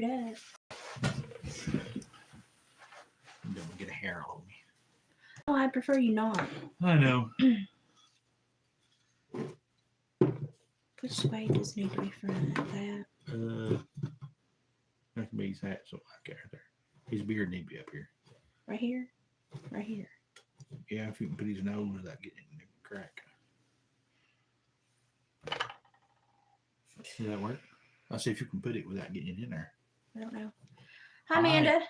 up. Don't get a hair on me. Oh, I prefer you not. I know. Which way does need to be front? That. That can be his hat, so like right there. His beard need to be up here. Right here? Right here. Yeah, if you can put his nose without getting in the crack. Does that work? I'll see if you can put it without getting it in there. I don't know. Hi, Amanda.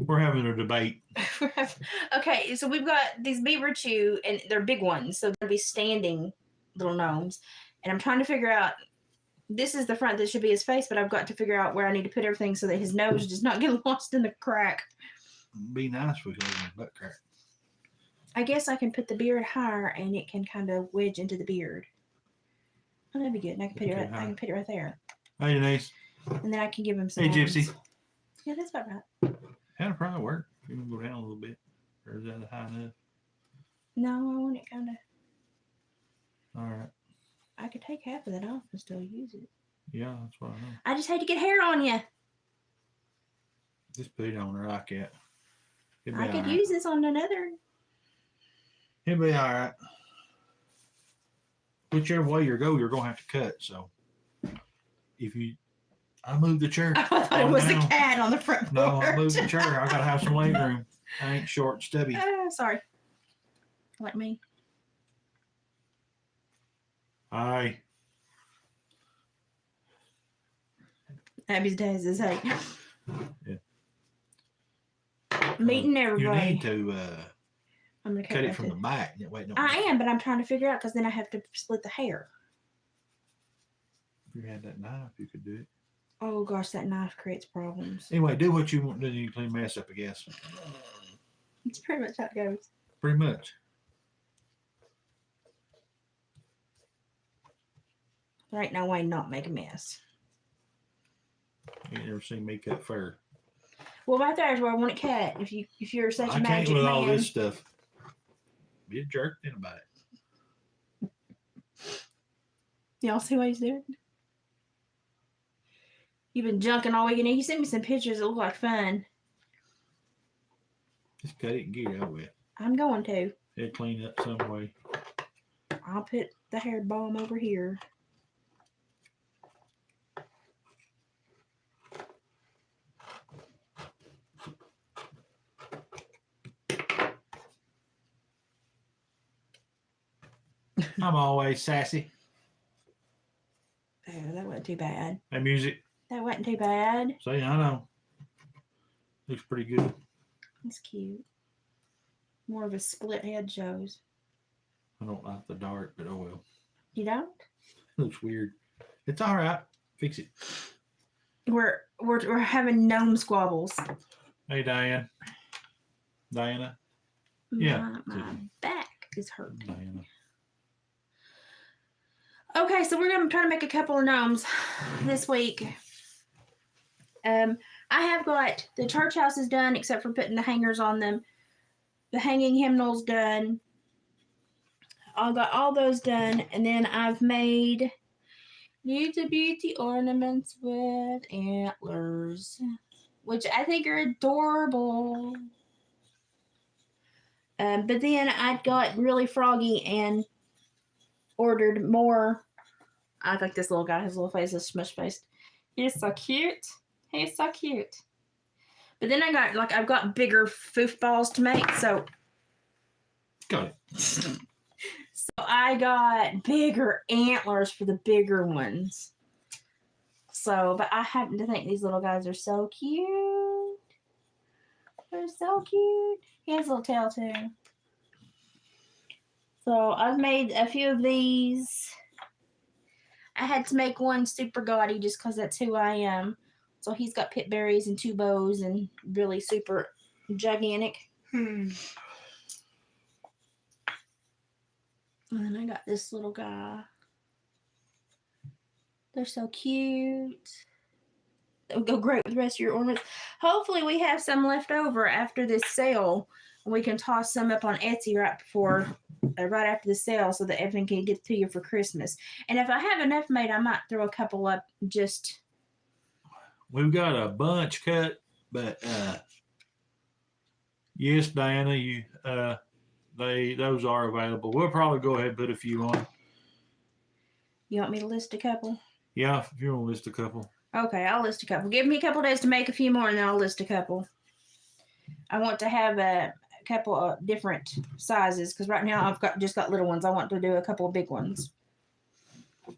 We're having a debate. Okay, so we've got these beaver chew, and they're big ones, so they'll be standing little gnomes. And I'm trying to figure out, this is the front that should be his face, but I've got to figure out where I need to put everything so that his nose does not get lost in the crack. It'd be nice if we could have his butt crack. I guess I can put the beard higher, and it can kind of wedge into the beard. Oh, that'd be good. And I can put I can put it right there. Hey, Denise. And then I can give him some. Hey, Gypsy. Yeah, that's about right. That'll probably work. You can go down a little bit. Or is that high enough? No, I want it kind of. All right. I could take half of that off and still use it. Yeah, that's what I know. I just hate to get hair on you. Just put it on her like that. I could use this on another. It'll be all right. Whichever way you go, you're going to have to cut. So if you... I moved the chair. I thought it was the cat on the front porch. No, I moved the chair. I got to have some leg room. I ain't short and stubby. Sorry. Like me. Aye. Abby's dad says, hey. Yeah. Meeting everybody. You need to I'm gonna cut it from the back. Wait, no. I am, but I'm trying to figure out because then I have to split the hair. If you had that knife, you could do it. Oh gosh, that knife creates problems. Anyway, do what you want to do. You clean mess up, I guess. It's pretty much how it goes. Pretty much. There ain't no way not make a mess. You ain't never seen me cut fur. Well, right there is where I want it cut. If you're such a magic man. I can't with all this stuff. Be a jerk then about it. Y'all see what he's doing? You've been junking all weekend. You sent me some pictures that look like fun. Just cut it and get it out with. I'm going to. It'll clean up some way. I'll put the hair balm over here. I'm always sassy. Oh, that wasn't too bad. That music. That wasn't too bad. See, I know. Looks pretty good. That's cute. More of a split head shows. I don't like the dark, but oh well. You don't? Looks weird. It's all right. Fix it. We're having gnome squabbles. Hey, Diana. Yeah. My back is hurt. Diana. Okay, so we're gonna try to make a couple of gnomes this week. I have got the church houses done, except for putting the hangers on them. The hanging hymnals done. I got all those done, and then I've made little beauty ornaments with antlers, which I think are adorable. But then I got really froggy and ordered more. I think this little guy, his little face is smush faced. He's so cute. He's so cute. But then I've got bigger foofballs to make, so. Got it. So I got bigger antlers for the bigger ones. So, but I happen to think these little guys are so cute. They're so cute. He has a little tail too. So I've made a few of these. I had to make one super gaudy just because that's who I am. So he's got pit berries and 2 bows and really super gigantic. And then I got this little guy. They're so cute. That would go great with the rest of your ornaments. Hopefully we have some left over after this sale. And we can toss some up on Etsy right before right after the sale so that everything can get to you for Christmas. And if I have enough made, I might throw a couple up just. We've got a bunch cut, but yes, Diana, those are available. We'll probably go ahead and put a few on. You want me to list a couple? Yeah, if you want to list a couple. Okay, I'll list a couple. Give me a couple days to make a few more, and then I'll list a couple. I want to have a couple of different sizes because right now I've just got little ones. I want to do a couple of big ones.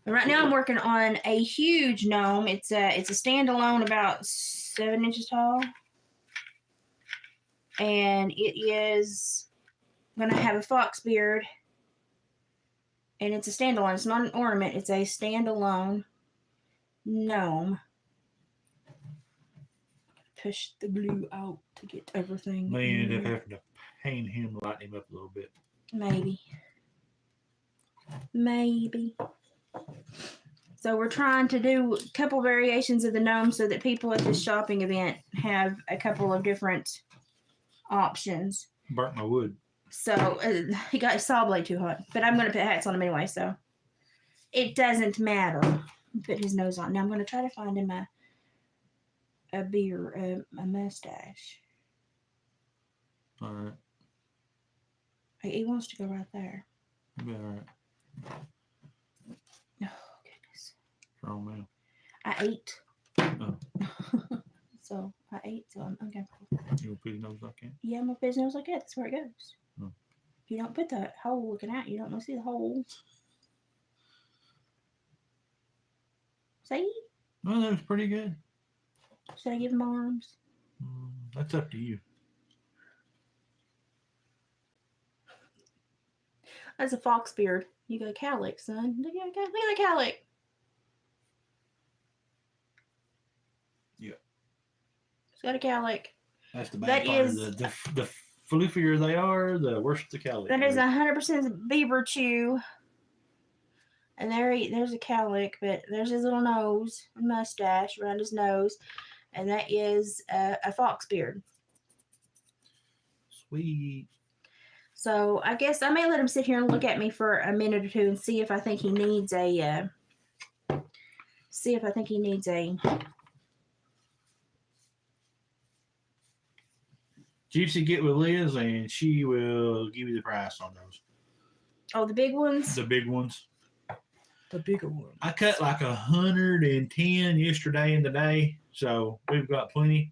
And right now I'm working on a huge gnome. It's a standalone, about 7 inches tall, and it is going to have a fox beard. And it's a standalone. It's not an ornament. It's a standalone gnome. Push the glue out to get everything. May end up having to paint him, lighten him up a little bit. Maybe. So we're trying to do a couple variations of the gnome so that people at this shopping event have a couple of different options. Burnt my wood. So he got his saw blade too hot, but I'm going to put hats on him anyway, so it doesn't matter. Put his nose on. Now I'm going to try to find him a beard, a mustache. All right. He wants to go right there. Be all right. Oh, goodness. Wrong man. I ate. Oh. So I'm okay. You want to put your nose like that? Yeah, I'm going to put his nose like that. That's where it goes. Oh. If you don't put the hole looking out, you don't want to see the hole. See? Well, that was pretty good. Should I give him arms? That's up to you. That's a fox beard. You got a cowlick, son. Look at the cowlick. Yeah. It's got a cowlick. That's the bad That part. is- The floofier they are, the worse the cowlick. That is 100% beaver chew. And there's a cowlick, but there's his little nose and mustache around his nose. And that is a fox beard. Sweet. So I guess I may let him sit here and look at me for a minute or two and see if I think he needs a Gypsy, get with Liz and she will give you the price on those. Oh, the big ones? The big ones. The bigger ones. I cut like 110 yesterday and today, so we've got plenty.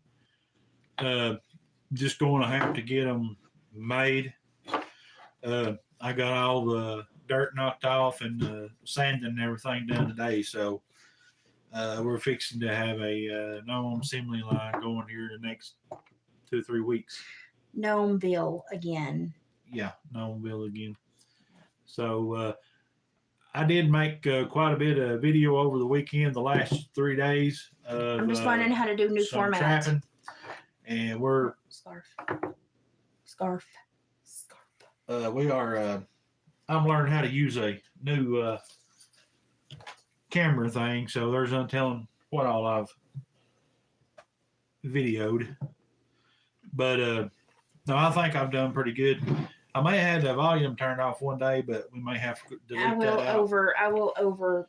Just going to have to get them made. I got all the dirt knocked off and the sanding and everything done today, so we're fixing to have a gnome assembly line going here the next 2 or 3 weeks. Gnomeville again. Yeah, Gnomeville again. So I did make quite a bit of video over the weekend, the last 3 days. I'm just learning how to do new some format. trapping, and we're Scarf. we are. I'm learning how to use a new camera thing, so there's no telling what all I've videoed. But no, I think I've done pretty good. I may have had the volume turned off one day, but we may have to delete that out. I will overdo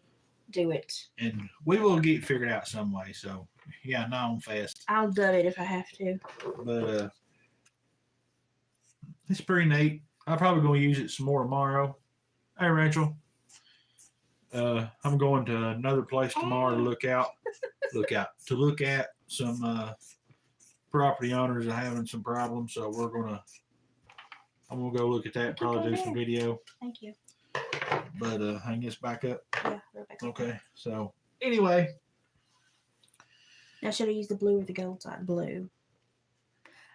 it. And we will get figured out some way. So yeah, Gnome Fest. I'll dub it if I have to. But it's pretty neat. I'm probably going to use it some more tomorrow. Hey, Rachel. I'm going to another place tomorrow to look at some property owners are having some problems. So I'm gonna go look at that. Probably do some video. Thank you. But hang this back up. Yeah, right back. Okay. So anyway, Now should I use the blue or the gold side? Blue.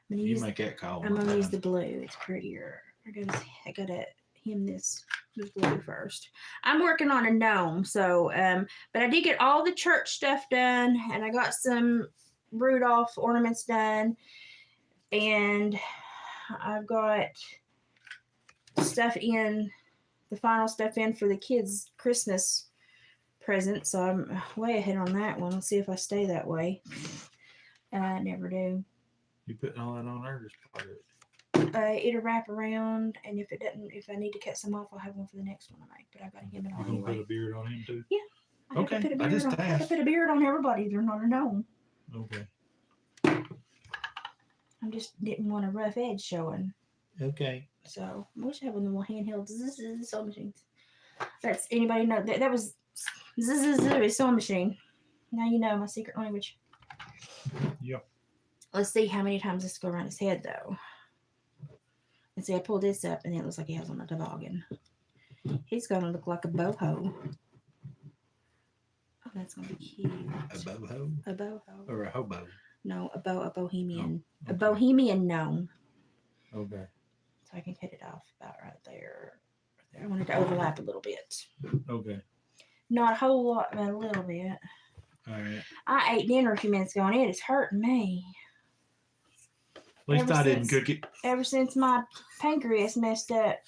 you make that call. I'm gonna use the blue. It's prettier. I gotta hem this blue first. I'm working on a gnome, so but I did get all the church stuff done, and I got some Rudolph ornaments done, and I've got the final stuff in for the kids' Christmas present, so I'm way ahead on that one. Let's see if I stay that way. I never do. You putting all that on there? Just part of it. it'll wrap around, and if it doesn't, if I need to cut some off, I'll have one for the next one I make. But I got to hem it You all gonna put anyway. a beard on him too? I have to Okay, put a I beard just on. I have to asked. put a beard on everybody. They're not a gnome. Okay. I just didn't want a rough edge showing. Okay. So I wish I had one of the little handheld sewing machines. That's anybody know that was sewing machine. Now you know my secret language. Yep. Let's see how many times this go around his head though. And see, I pulled this up and it looks like he has on a toboggan. He's gonna look like a boho. Oh, that's gonna be cute. A boho A boho. or a hobo? No, a bohemian. Oh, A okay. bohemian gnome. Okay. So I can cut it off about right there. I want it to overlap a little bit. Okay. Not a whole lot, but a little bit. All right. I ate dinner a few minutes ago and it is hurting me. At least Ever I didn't since- cook it. Ever since my pancreas messed up,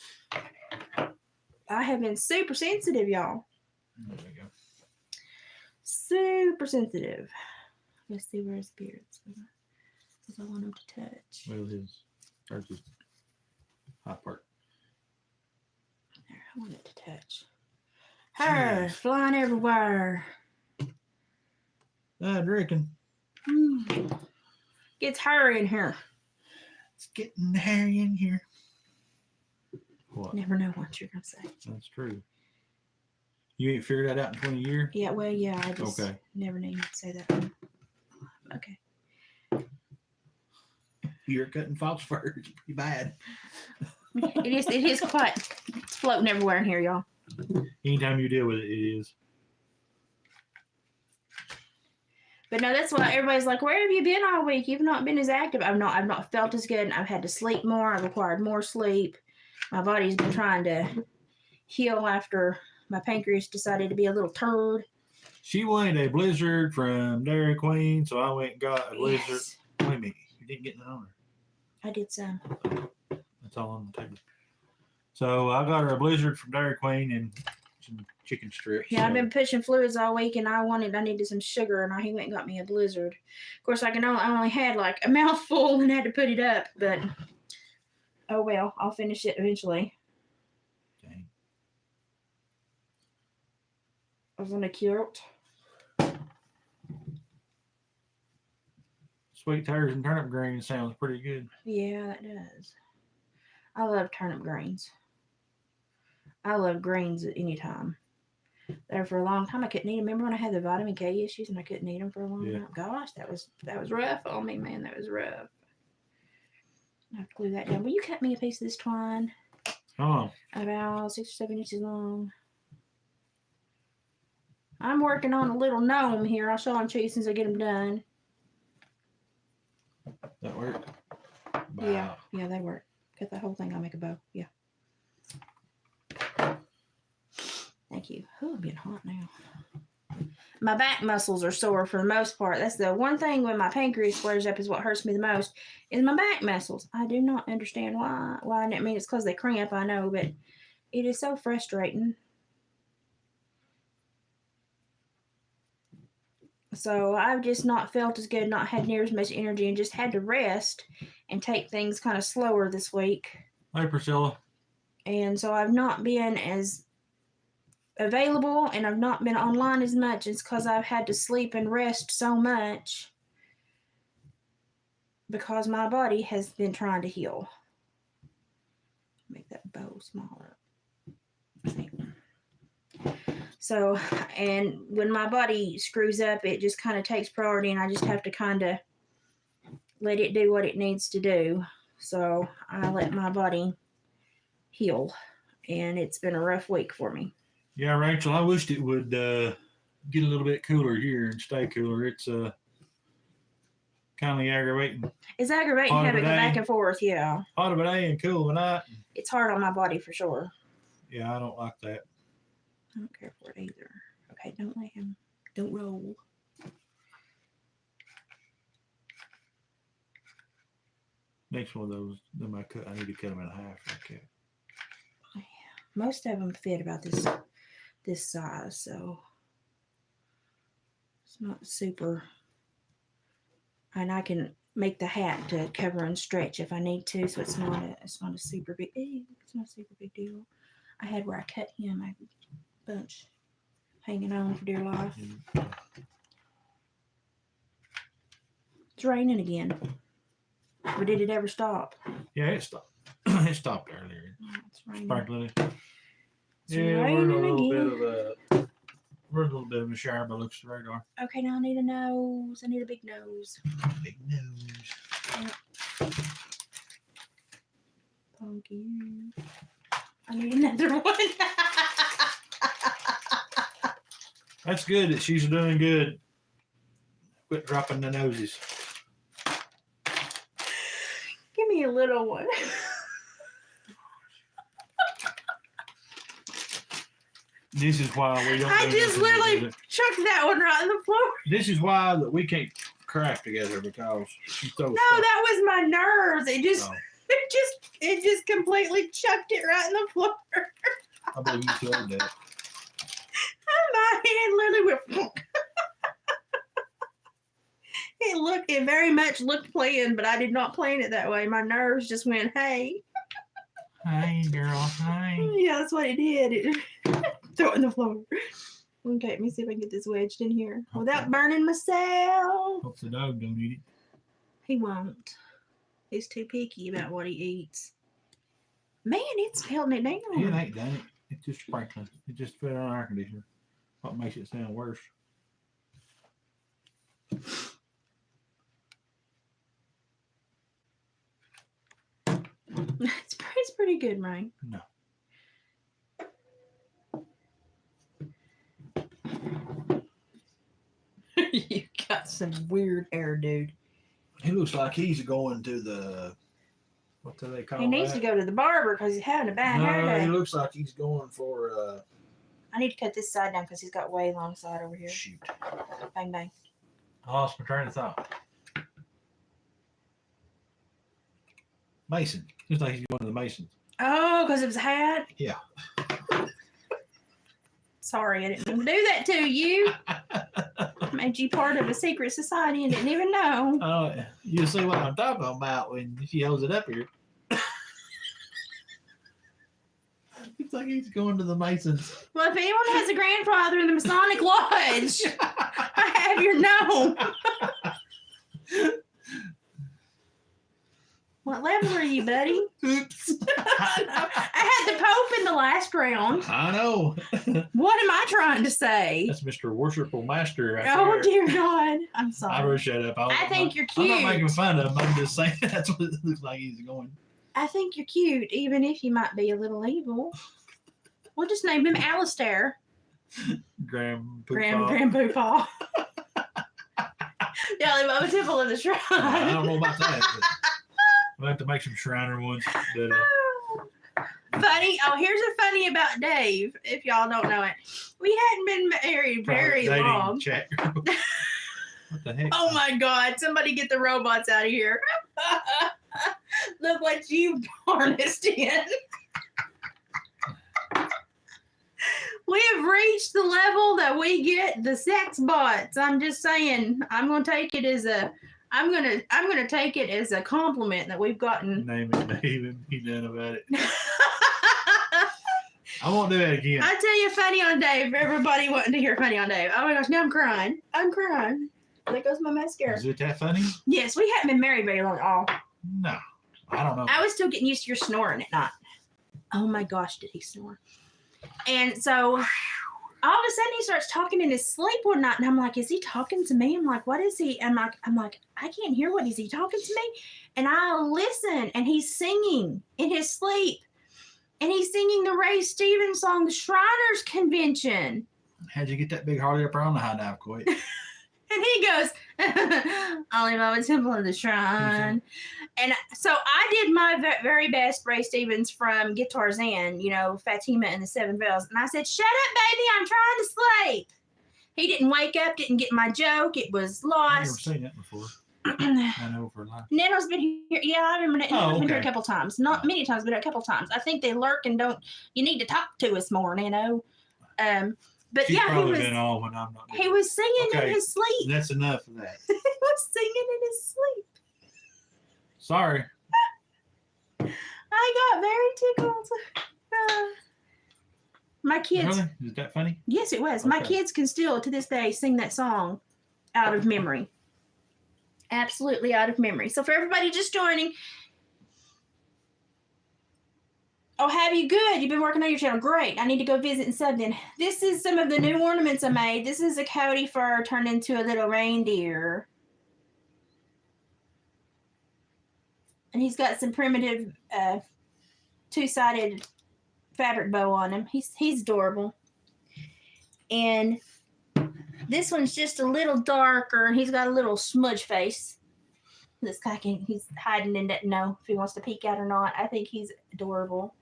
I have been super sensitive, y'all. There we go. Super sensitive. Let's see where his beard's going. Because I want him to touch. Well, there's his hot part. There, I want it to touch. Her Jeez. flying everywhere. I reckon Gets her in here. it's getting hairy in here. What? Never know what you're gonna say. That's true. You ain't figured that out in 20 years? Yeah, well, yeah, I just Okay. never knew you'd say that. Okay. You're cutting false fur. It's pretty bad. It is quite it's floating everywhere in here, y'all. Anytime you deal with it, it is. But no, that's why everybody's like, "Where have you been all week? You've not been as active." I've not felt as good. I've had to sleep more. I've required more sleep. My body's been trying to heal after my pancreas decided to be a little turd. She wanted a blizzard from Dairy Queen, so I went and got a blizzard. Yes, Wait a minute, you didn't get none on her. I did some. That's all on the table. So I got her a blizzard from Dairy Queen and some chicken strips. Yeah, I've so- been pushing fluids all week, and I needed some sugar, and he went and got me a blizzard. Of course, I only had like a mouthful and had to put it up, but oh well, I'll finish it eventually. Dang. Wasn't it cute? Sweet taters and turnip greens sounds pretty good. Yeah, that does. I love turnip greens. I love greens at any time. There for a long time, I couldn't eat them. Remember when I had the vitamin K issues and I couldn't eat them for a long Yeah. time? Gosh, that was rough on me, man. That was rough. I have to glue that down. Will you cut me a piece of this twine? Oh, About 6 or 7 inches long. I'm working on a little gnome here. I'll show them to you since I get them done. that worked. Yeah, they work. Cut the whole thing. I'll make a bow. Yeah. Thank you. Oh, I'm getting hot now. My back muscles are sore for the most part. That's the one thing when my pancreas flares up is what hurts me the most is my back muscles. I do not understand why. I mean, it's because they cramp, I know, but it is so frustrating. So I've just not felt as good, not had near as much energy, and just had to rest and take things kind of slower this week. Hey, Priscilla. And so I've not been as available and I've not been online as much. It's because I've had to sleep and rest so much because my body has been trying to heal. Make that bow smaller. See? So, and when my body screws up, it just kind of takes priority and I just have to kind of let it do what it needs to do. So I let my body heal, and it's been a rough week for me. Yeah, Rachel, I wished it would get a little bit cooler here and stay cooler. It's kind of aggravating. It's aggravating Hot of having a to go day. back and forth. Yeah, Hot of a day and cool of a night. it's hard on my body for sure. Yeah, I don't like that. I don't care for it either. Okay, don't let him. Don't roll. Next one of those, them I need to cut them in half. Okay. Most of them fit about this size, so it's not super. And I can make the hat to cover and stretch if I need to, so it's not a super big it's not a super big deal. I had where I cut him a bunch hanging on for dear life. It's raining again. But did it ever stop? Yeah, it stopped. It stopped earlier. Oh, it's raining. Sparkling. It's Yeah, we're in a raining little bit again. of a shower by the looks of the radar. Okay, now I need a nose. I need a big nose. Big nose. Thank you. I need another one. That's good that she's doing good. Quit dropping the noses. Give me a little one. This is why we don't. I do just this literally together. chucked that one right on the floor. This is why that we can't craft together because she's so. No, that was my nerves. It just completely chucked it right in the floor. I believe you told that. My hand literally went. It very much looked planned, but I did not plan it that way. My nerves just went, hey. Hi, girl. Hi. Yeah, that's what it did. It throw it in the floor. Okay, let me see if I can get this wedged in here without Okay. burning myself. Hope the dog don't eat it. He won't. He's too picky about what he eats. Man, it's melting it It down. ain't done it. It's just sprinkling. It just put it on air conditioner. What makes it sound worse? It's pretty good, Ryan. No. You got some weird hair, dude. He looks like he's going to the. What do they call He needs that? to go to the barber because he's having a bad hair No, he day. looks like he's going for. I need to cut this side down because he's got way long side over here. Shoot. Bang, bang. I lost my train of thought. Mason. Looks like he's going to the Masons. Oh, because it was a hat? Yeah. Sorry, I didn't mean to do that to you. Made you part of a secret society and didn't even know. Oh, you'll see what I'm talking about when she holds it up here. Looks like he's going to the Masons. Well, if anyone has a grandfather in the Masonic Lodge, I have your gnome. What level are you, buddy? Oops. I had the Pope in the last round. I know. What am I trying to say? That's Mr. Worshipful Master right Oh, there. dear God. I'm I sorry. will shut up. I think you're I'm not cute. making fun of him. I'm just saying that's what it looks like he's going. I think you're cute, even if you might be a little evil. We'll just name him Alistair. Graham Grand Poopah. Poopah. Yeah, the Baba Temple of the Shrine. I don't know about that. But we'll have to make some Shriner ones. But, Funny. Oh, here's a funny about Dave, if y'all don't know it. We hadn't been married very dating long. chat girl. What the heck? Oh my God, somebody get the robots out of here. Look what you harnessed in. We have reached the level that we get the sex bots. I'm just saying, I'm gonna take it as a take it as a compliment that we've gotten. Name it, Dave, and be done about it. I won't do that again. I tell you, funny on Dave. Everybody wanting to hear funny on Dave. Oh my gosh, now I'm crying. I'm crying. There goes my mascara. Is it that funny? Yes, we haven't been married very long at all. No. I don't know. I was still getting used to your snoring at night. Oh my gosh, did he snore? And so all of a sudden he starts talking in his sleep one night, and I'm like, is he talking to me? I'm like, what is he? I'm like, I can't hear what is he talking to me? And I listen, and he's singing in his sleep. And he's singing the Ray Stevens song, the Shriners Convention. How'd you get that big Harley up on the high dive, Coit? And he goes, Only Mama Temple of the Shrine. And so I did my very best Ray Stevens from Guitar Zen, Fatima and the Seven Bells. And I said, shut up, baby, I'm trying to sleep. He didn't wake up, didn't get my joke. It was I've never lost. seen that before. I know for a lot. Nano's been here. Yeah, I remember that. Oh, Nano's been here a okay. couple times. Not many times, but a couple times. I think they lurk and don't. You need to talk to us more, Nano. But She's yeah, probably been on when I'm not. he was singing Okay. in his sleep. That's enough of that. He was singing in his sleep. Sorry. I got very tickled. My kids. Really? Is that funny? Yes, it was. My Okay. kids can still, to this day, sing that song out of memory. Absolutely out of memory. So for everybody just joining, oh, have you? Good. You've been working on your channel. Great. I need to go visit and sub then. This is some of the new ornaments I made. This is a Cody fur turned into a little reindeer. And he's got some primitive two-sided fabric bow on him. He's adorable. And this one's just a little darker. He's got a little smudge face. This guy he's hiding and doesn't know if he wants to peek out or not. I think he's adorable.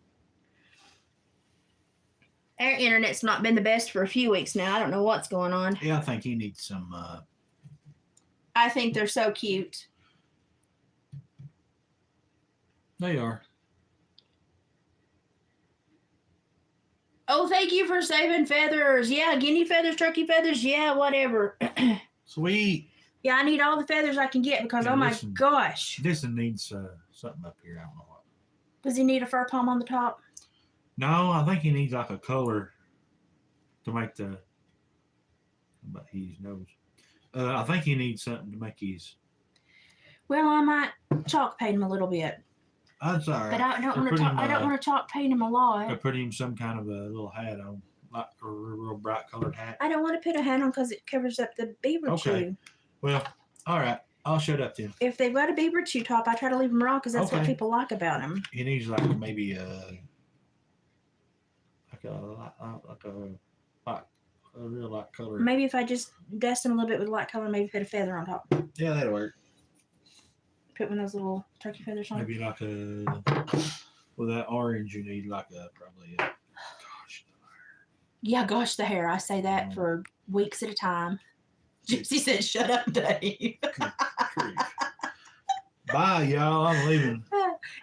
Our internet's not been the best for a few weeks now. I don't know what's going on. Yeah, I think he needs some. I think they're so cute. They are. Oh, thank you for saving feathers. Yeah, guinea feathers, turkey feathers. Yeah, whatever. Sweet. Yeah, I need all the feathers I can get because, Yeah, oh my listen. gosh. This one needs something up here. I don't know what. Does he need a fur palm on the top? No, I think he needs like a color to make the. But his nose. I think he needs something to make his. Well, I might chalk paint him a little bit. That's all right. But I don't want to. I don't want to chalk paint him a I lot. put him some kind of a little hat on, like a real bright colored hat. I don't want to put a hat on because it covers up the beaver Okay. chew. Well, all right. I'll shut up then. If they've got a beaver chew top, I try to leave them raw because that's what Okay. people like about them. He needs like maybe a real light color. Maybe if I just dust them a little bit with light color, maybe put a feather on top. Yeah, that'll work. Put one of those little turkey feathers on. Maybe like a with that orange, you need like a probably. Gosh. Yeah, gosh, the hair. I say that for weeks at a time. Gypsy said, "Shut up, Dave." Grief. Bye, y'all. I'm leaving.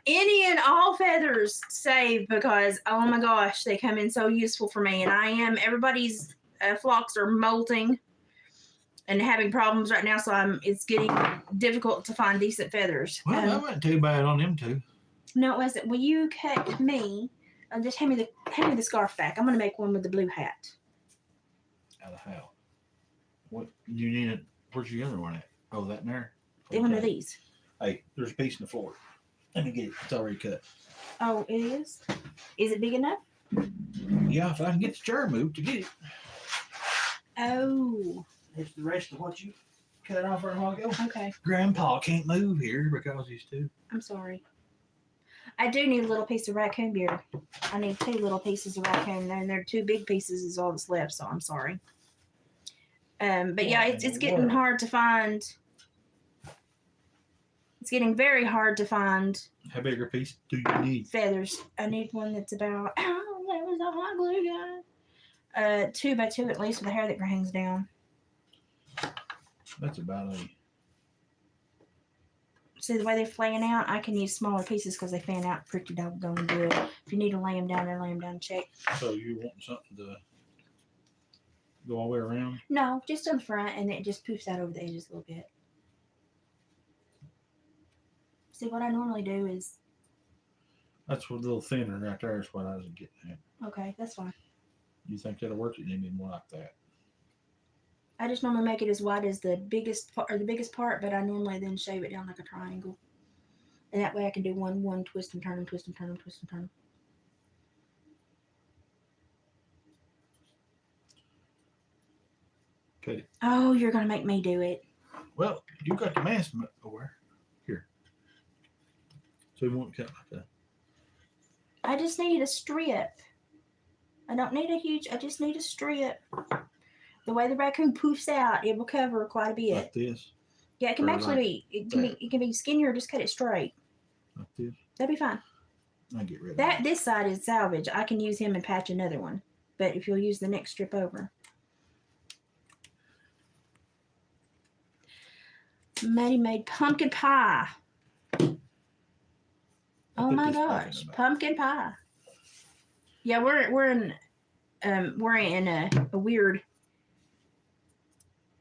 Any and all feathers save because oh my gosh, they come in so useful for me. And everybody's flocks are molting and having problems right now, so it's getting difficult to find decent feathers. Well, that wasn't too bad on them two. No, it wasn't. Will you cut me? Just hand me the scarf back. I'm gonna make one with the blue hat. Out of hell. What you need it? Where's the other one at? Oh, that in there. One of Okay. these. Hey, there's a piece in the floor. Let me get it. It's already cut. Oh, it is. Is it big enough? Yeah, if I can get the chair moved to get it. Oh, It's the rest of what you cut off a while ago. okay. Grandpa can't move here because he's too. I'm sorry. I do need a little piece of raccoon beard. I need 2 little pieces of raccoon, and they're 2 big pieces is all that's left. So I'm sorry. But yeah, it's getting hard to find. It's getting very hard to find How big a piece do you need? feathers. I need one that's about. Oh, there was a hot glue gun. 2 by 2 at least with the hair that hangs down. That's about a. See the way they're flaying out? I can use smaller pieces because they fan out pretty doggone good. If you need to lay them down there, lay them down and check. So you want something to go all the way around? No, just on the front, and it just poofs out over the edges a little bit. See, what I normally do is... That's a little thinner right there. Is what I was getting at. Okay, that's fine. You think that'll work? You need more like that. I just normally make it as wide as the biggest part, but I normally then shave it down like a triangle. And that way I can do one twist and turn and twist and turn and twist and turn. Cut it. Oh, you're going to make me do it. Well, you got the mask over here. So you won't cut like that. I just need a strip. I don't need a huge, I just need a strip. The way the raccoon poofs out, it will cover quite a bit. Like this. Yeah, it can Or actually like be, it can be skinnier, just cut it straight. Like this. That'd be fine. I get rid of That this side is salvage. I can use him and patch another one. But if you'll use the next strip over. Maddie made pumpkin pie. Oh put my this back in gosh, the bag. pumpkin pie. Yeah, we're in a weird.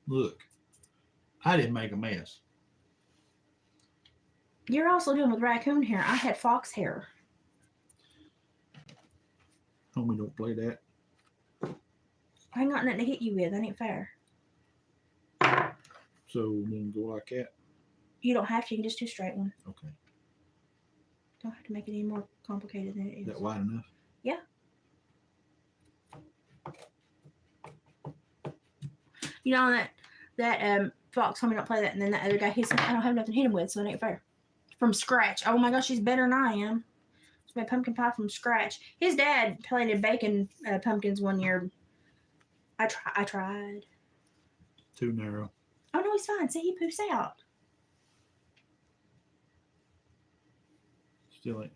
Look, I didn't make a mess. You're also dealing with raccoon hair. I had fox hair. Homie, don't play that. I ain't got nothing to hit you with. That ain't fair. So then go like that. You don't have to. You can just do a straight one. Okay. Don't have to make it any more complicated than it Is is. that wide enough? You know that Fox told me don't play that, and then that other guy, he said I don't have nothing to hit him with, so it ain't fair. From scratch. Oh my gosh, she's better than I am. She made pumpkin pie from scratch. His dad planted bacon pumpkins one year. I tried. Too narrow. Oh no, he's fine. See, he poofs out. Still ain't.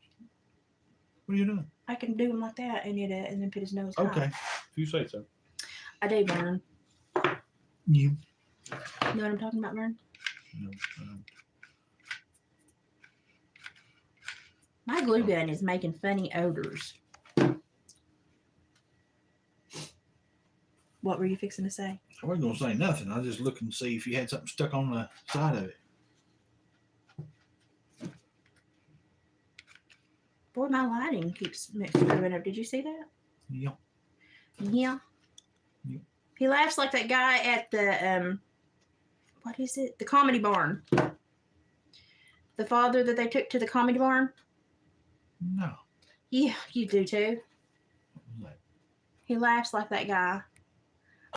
What are you doing? I can do him like that and then put his nose high. Okay. If you say so. I do, Vern. You. You know what I'm talking about, Vern? No. My glue gun is making funny odors. What were you fixing to say? I wasn't gonna say nothing. I was just looking to see if you had something stuck on the side of it. Boy, my lighting keeps screwing up. Did you see that? Yeah. Yeah. Yep. He laughs like that guy at the what is it? The Comedy Barn. The father that they took to the Comedy Barn. No. Yeah, you do too. What was that? He laughs like that guy.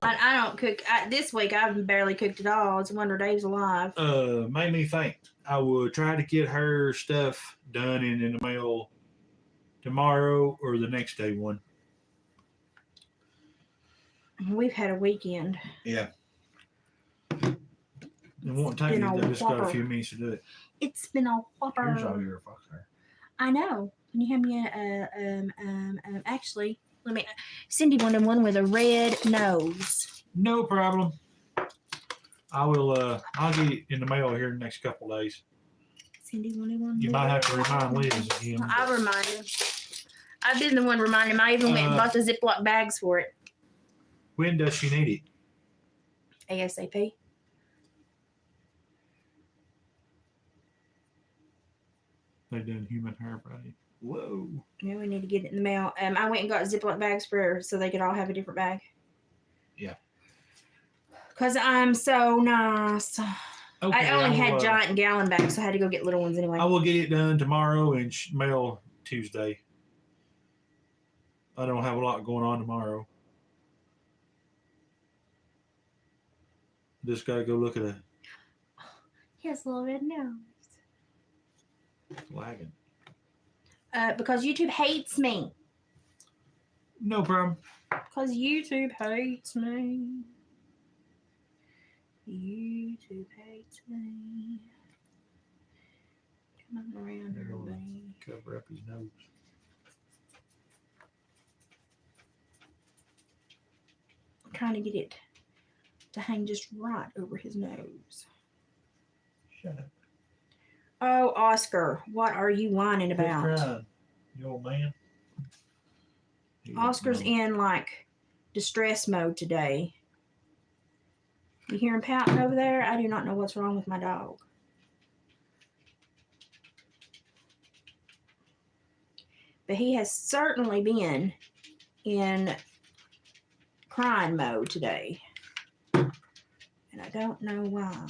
I don't cook. This week I've barely cooked at all. It's a wonder Dave's alive. Made me think. I would try to get her stuff done and in the mail tomorrow or the next day one. We've had a weekend. Yeah. It won't take you. I just got a few minutes to do it. It's been a whopper. Here's all your fox hair. I know. Can you hand me actually, let me. Cindy wanted one with a red nose. No problem. I will. I'll get it in the mail here in the next couple of days. Cindy wanted one. You might have to remind Liz again. I'll remind him. I've been the one reminding him. I even went and bought the Ziploc bags for it. When does she need it? ASAP. They done human hair braid. Whoa. Yeah, we need to get it in the mail. I went and got Ziploc bags for her so they could all have a different bag. Yeah. Because I'm so nice. Okay, I only had giant and gallon bags, so I had to go get little ones anyway. I will get it done tomorrow and mail Tuesday. I don't have a lot going on tomorrow. Just gotta go look at it. He has a little red nose. Lagging. Because YouTube hates me. No problem. Because YouTube hates me. YouTube hates me. Come on around, everybody. Cover up his nose. I'm trying to get it to hang just right over his nose. Shut up. Oh, Oscar, what are you whining Quit about? crying, you old man. Oscar's in like distress mode today. You hear him pouting over there? I do not know what's wrong with my dog. But he has certainly been in crying mode today. And I don't know why.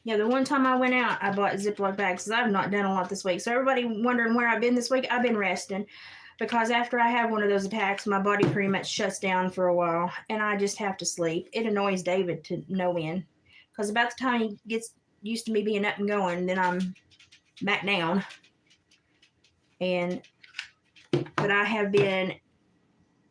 Yeah, the one time I went out, I bought Ziploc bags because I've not done a lot this week. So everybody wondering where I've been this week, I've been resting. Because after I have one of those attacks, my body pretty much shuts down for a while. And I just have to sleep. It annoys David to no end. Because about the time he gets used to me being up and going, then I'm back down. But I have been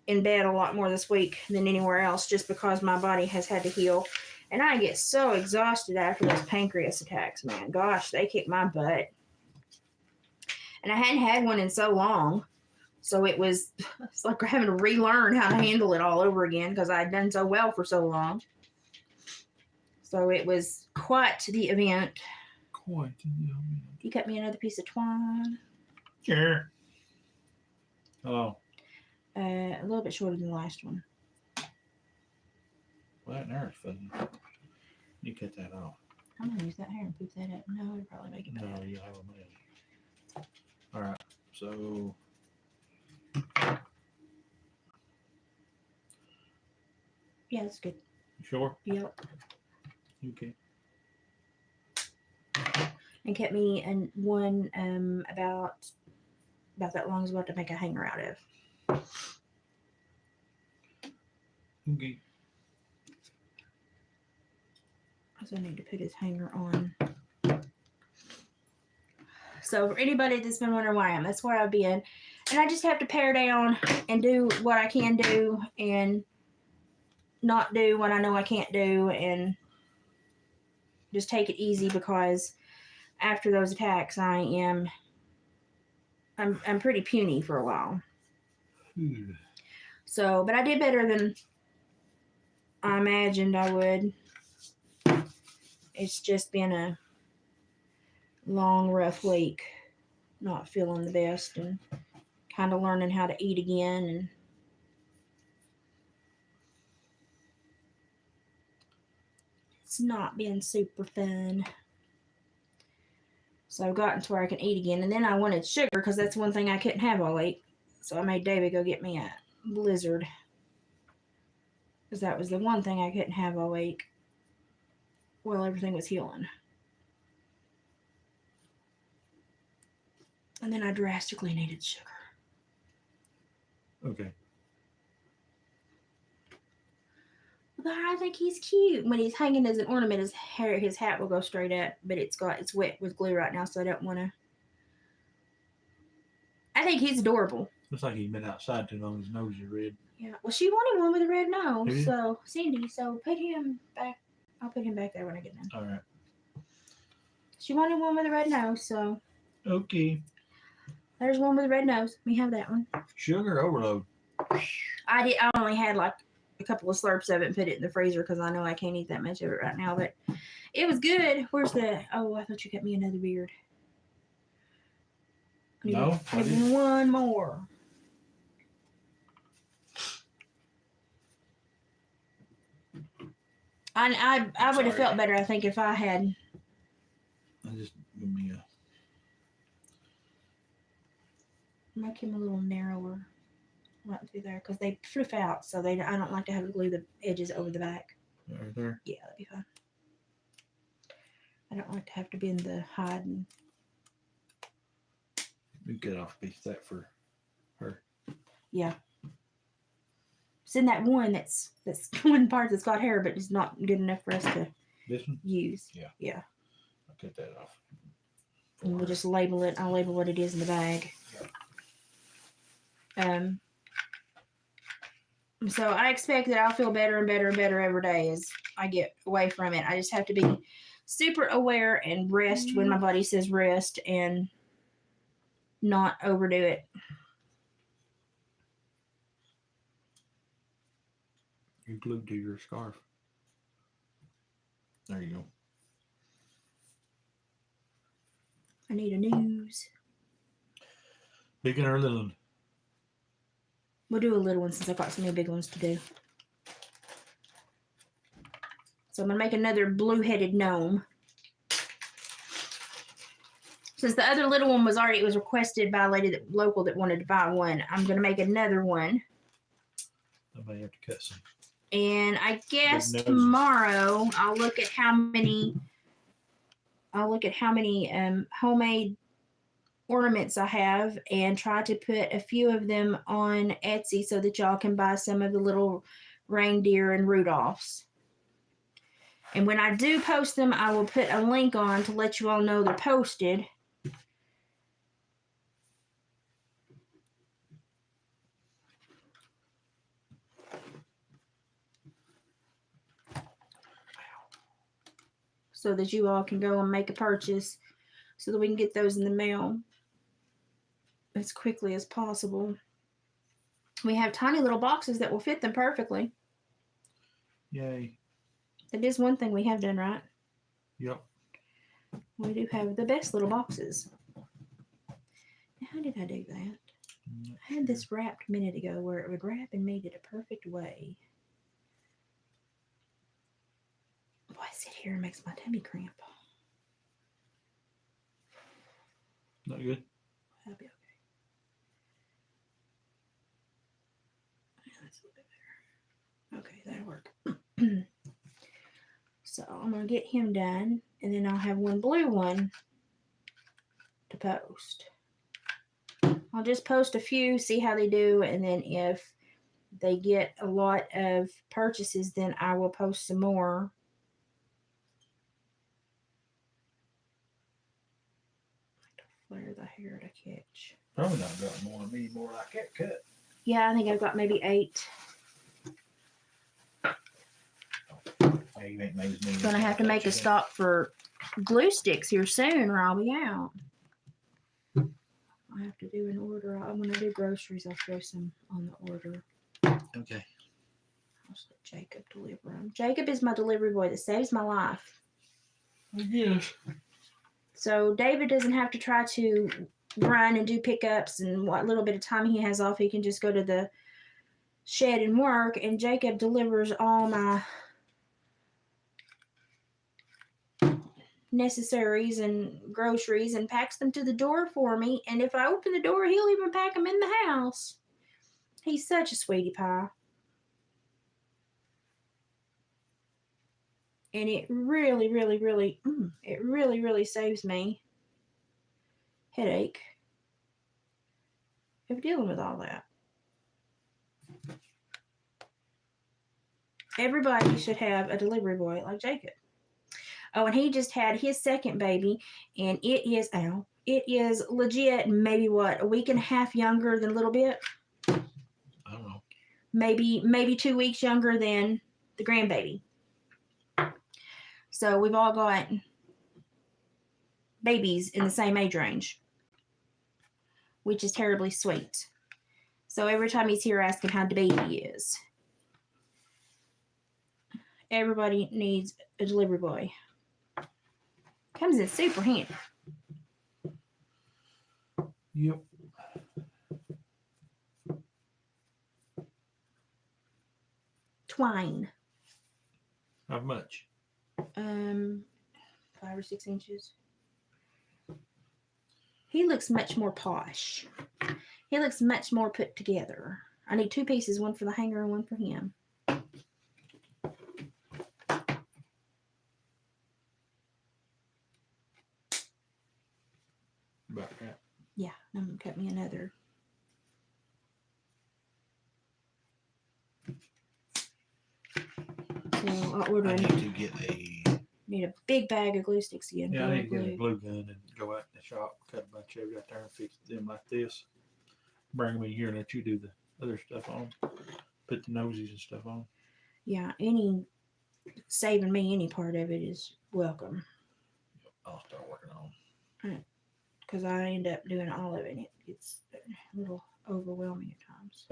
in bed a lot more this week than anywhere else just because my body has had to heal. And I get so exhausted after those pancreas attacks, man. Gosh, they kick my butt. And I hadn't had one in so long. So it's like having to relearn how to handle it all over again because I had done so well for so long. So it was quite the event. Quite the event. You cut me another piece of twine. Sure. Oh. A little bit shorter than the last one. Well, that there's fuzzy. You cut that off. I'm gonna use that hair and poop that up. No, it'd probably make it No, bad. you'll have a mess. All right. So Yeah, it's good. you sure? Yep. Okay. And kept me and one about that long as well to make a hanger out of. Okay. So I need to put his hanger on. So for anybody that's been wondering where I am, that's where I've been. And I just have to pare down and do what I can do and not do what I know I can't do and just take it easy because after those attacks I'm pretty puny for a while. So, but I did better than I imagined I would. It's just been a long, rough week. Not feeling the best and kind of learning how to eat again. And it's not been super fun. So I've gotten to where I can eat again. And then I wanted sugar because that's one thing I couldn't have all week. So I made David go get me a Blizzard. Because that was the one thing I couldn't have all week. Well, everything was healing. And then I drastically needed sugar. Okay. But I think he's cute. When he's hanging as an ornament, his hat will go straight up. But it's wet with glue right now, so I don't want to. I think he's adorable. Looks like he's been outside too long. His nose is red. Yeah. Well, she wanted one with a red nose. Really? So, Cindy, put him back. I'll put him back there when I get done. All right. She wanted one with a red nose, so Okay. there's one with a red nose. We have that one. Sugar overload. I only had like a couple of slurps of it and put it in the freezer because I know I can't eat that much of it right now. But it was good. Where's the? Oh, I thought you got me another beard. No, I Give didn't. me one more. I would have Sorry. felt better, I think, if I had. I just give me a. Make him a little narrower right through there because they flip out. So I don't like to have to glue the edges over the back. Right there. Yeah, that'd be fine. I don't like to have to bend the hide. And We get off a piece of that for her. yeah. It's in that one that's one part that's got hair, but it's not good enough for us to This one? use. Yeah. Yeah. I'll cut that off. And we'll just label it. I'll label what it is in the bag. So I expect that I'll feel better and better and better every day as I get away from it. I just have to be super aware and rest when my body says rest and not overdo it. You're glued to your scarf. There you go. I need a news. Big one or little one? We'll do a little one since I've got so many big ones to do. So I'm going to make another blue-headed gnome. Since the other little one it was requested by a lady local that wanted to buy one, I'm going to make another one. I may have to cut some. And I guess Big noses. tomorrow I'll look at how many homemade ornaments I have and try to put a few of them on Etsy so that y'all can buy some of the little reindeer and Rudolphs. And when I do post them, I will put a link on to let you all know they're posted. So that you all can go and make a purchase so that we can get those in the mail as quickly as possible. We have tiny little boxes that will fit them perfectly. Yay. That is one thing we have done right. Yep. We do have the best little boxes. How did I do that? I had this wrapped a minute ago where it would wrap and made it a perfect way. Voici. sit here and makes my tummy cramp. Not good. That'll be okay. Yeah, that's a little bit better. Okay, that'll work. So I'm gonna get him done, and then I'll have one blue one to post. I'll just post a few, see how they do, and then if they get a lot of purchases, then I will post some more. Flare the hair to catch. Probably not got more than me, more like that cut. Yeah, I think I've got maybe 8. Yeah, you ain't made as many. Gonna have to make a stop for glue sticks here soon, or I'll be out. I have to do an order. I'm gonna do groceries. I'll throw some on the order. Okay. I'll just let Jacob deliver them. Jacob is my delivery boy that saves my life. Yes. So David doesn't have to try to run and do pickups, and what little bit of time he has off, he can just go to the shed and work. And Jacob delivers all my necessaries and groceries and packs them to the door for me. And if I open the door, he'll even pack them in the house. He's such a sweetie pie. And it really, really, really, it really, really saves me headache of dealing with all that. Everybody should have a delivery boy like Jacob. Oh, and he just had his second baby, and it is legit maybe what, a week and a half younger than a little bit? I don't know. Maybe 2 weeks younger than the grandbaby. So we've all got babies in the same age range, which is terribly sweet. So every time he's here asking how the baby is, everybody needs a delivery boy. Comes in super handy. Yep. Twine. How much? 5 or 6 inches. He looks much more posh. He looks much more put together. I need 2 pieces, one for the hanger and one for him. About that. Yeah, I'm gonna cut me another. So I'll order. I need to get Need a big bag of glue sticks again. I need to get a glue gun and go out in the shop, cut a bunch of it out there and fix them like this. Bring them in here and let you do the other stuff on. Put the nosies and stuff on. Yeah, saving me any part of it is welcome. I'll start working on. Because I end up doing all of it, and it gets a little overwhelming at times.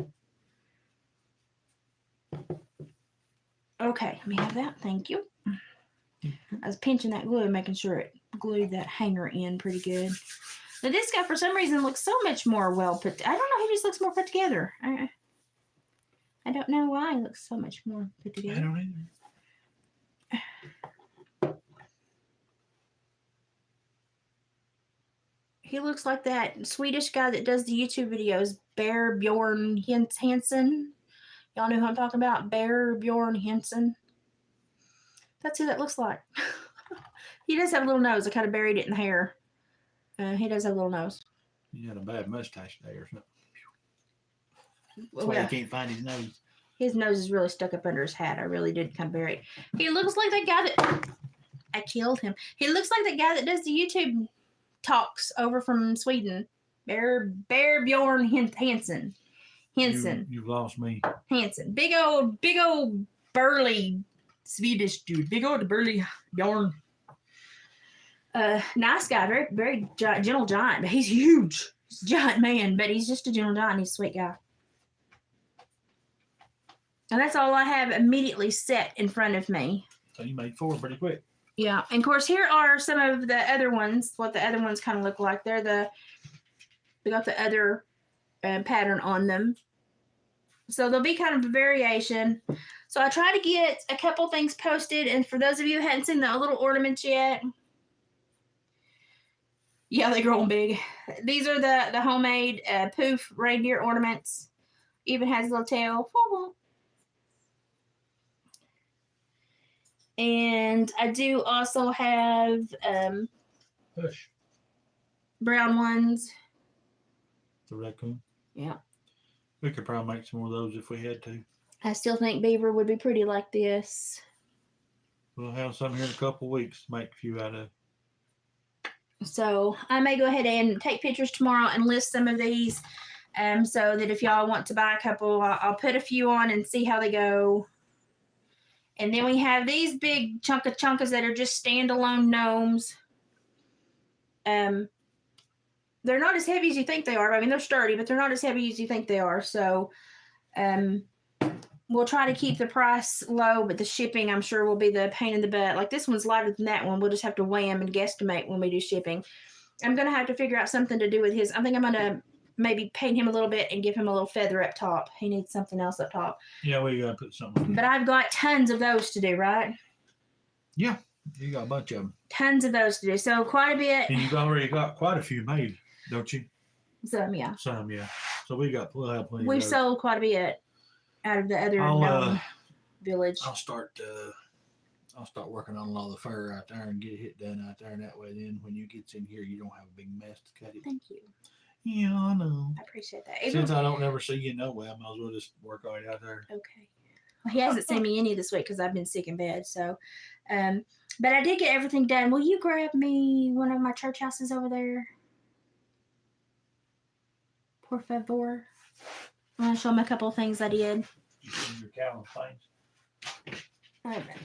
Okay, let me have that. Thank you. I was pinching that glue and making sure it glued that hanger in pretty good. Now this guy, for some reason, looks so much more well put. I don't know. He just looks more put together. I don't know why he looks so much more put together. I don't either. He looks like that Swedish guy that does the YouTube videos, Bear Bjorn Hansen. Y'all know who I'm talking about? Bear Bjorn Hansen. That's who that looks like. He does have a little nose. I kind of buried it in the hair. He does have a little nose. He had a bad mustache day or something. That's Well, why yeah. you can't find his nose. His nose is really stuck up under his hat. I really did kind of bury it. He looks like that guy that... I killed him. He looks like that guy that does the YouTube talks over from Sweden. Bear Bjorn Hansen. You've lost me. Hansen. Big old burly Swedish dude. Big old burly Bjorn. Nice guy. Very, very gentle giant. But he's huge. He's a giant man. But he's just a gentle giant. He's a sweet guy. And that's all I have immediately set in front of me. So you made 4 pretty quick. Yeah. And of course, here are some of the other ones. What the other ones kind of look like. We got the other pattern on them. So there'll be kind of a variation. So I try to get a couple things posted. And for those of you who hadn't seen the little ornaments yet, yeah, they're growing big. These are the homemade poof reindeer ornaments. Even has a little tail. And I do also have Hush. brown ones. The raccoon. Yeah. We could probably make some more of those if we had to. I still think beaver would be pretty like this. We'll have some here in a couple weeks to make a few out of. So I may go ahead and take pictures tomorrow and list some of these, so that if y'all want to buy a couple, I'll put a few on and see how they go. And then we have these big chunkas that are just standalone gnomes. They're not as heavy as you think they are. I mean, they're sturdy, but they're not as heavy as you think they are. So we'll try to keep the price low, but the shipping, I'm sure, will be the pain in the butt. Like this one's lighter than that one. We'll just have to weigh them and guesstimate when we do shipping. I'm going to have to figure out something to do with his. I think I'm going to maybe paint him a little bit and give him a little feather up top. He needs something else up top. Yeah, we got to put something. But I've got tons of those to do, right? Yeah, you got a bunch of them. Tons of those to do. So quite a bit. And you've already got quite a few made, don't you? Some, yeah. Some, yeah. So we'll have plenty. We've of those. sold quite a bit out of the other gnome village. I'll start working on a lot of the fur out there and get it done out there, and that way then when you get in here you don't have a big mess to cut it. Thank you. Yeah, I know. I appreciate that. Since I don't never see you no way, I might as well just work on it out there. Okay. Well, he hasn't seen me any this week because I've been sick in bed. So, but I did get everything done. Will you grab me one of my church houses over there? Por favor. I want to show them a couple of things I did. Your cow things.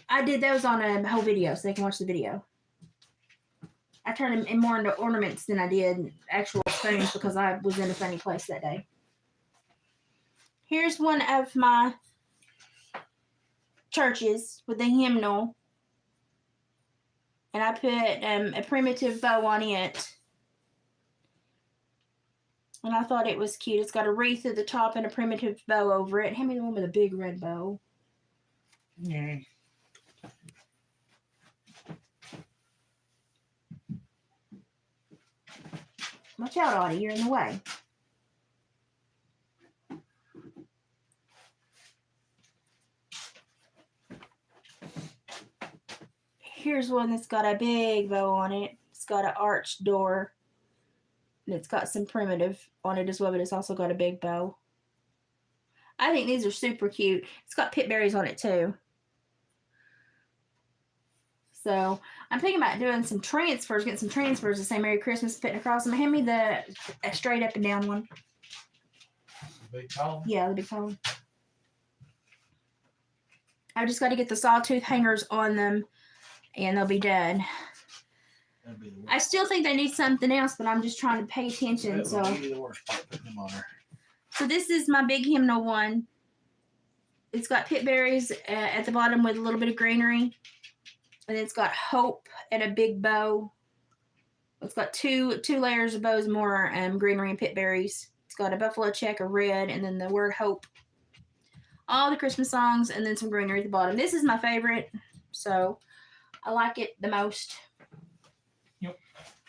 I did those on a whole video so they can watch the video. I turned them more into ornaments than I did actual spoons because I was in a funny place that day. Here's one of my churches with the hymnal. And I put a primitive bow on it. And I thought it was cute. It's got a wreath at the top and a primitive bow over it. Hand me the one with a big red bow. Yeah. Watch out, Audie. You're in the way. Here's one that's got a big bow on it. It's got an arched door. And it's got some primitive on it as well, but it's also got a big bow. I think these are super cute. It's got pit berries on it too. So I'm thinking about doing some transfers, getting some transfers to say Merry Christmas, putting across them. Hand me the straight up and down one. The big column? Yeah, the big column. I've just got to get the sawtooth hangers on them and they'll be done. That'd be the worst. I still think they need something else, but I'm just trying to pay attention. That So would be the worst part, putting them on there. So this is my big hymnal one. It's got pit berries at the bottom with a little bit of greenery. And it's got hope and a big bow. It's got two layers of bows, more greenery and pit berries. It's got a buffalo check, a red, and then the word hope. All the Christmas songs, and then some greenery at the bottom. This is my favorite, so I like it the most. Yep.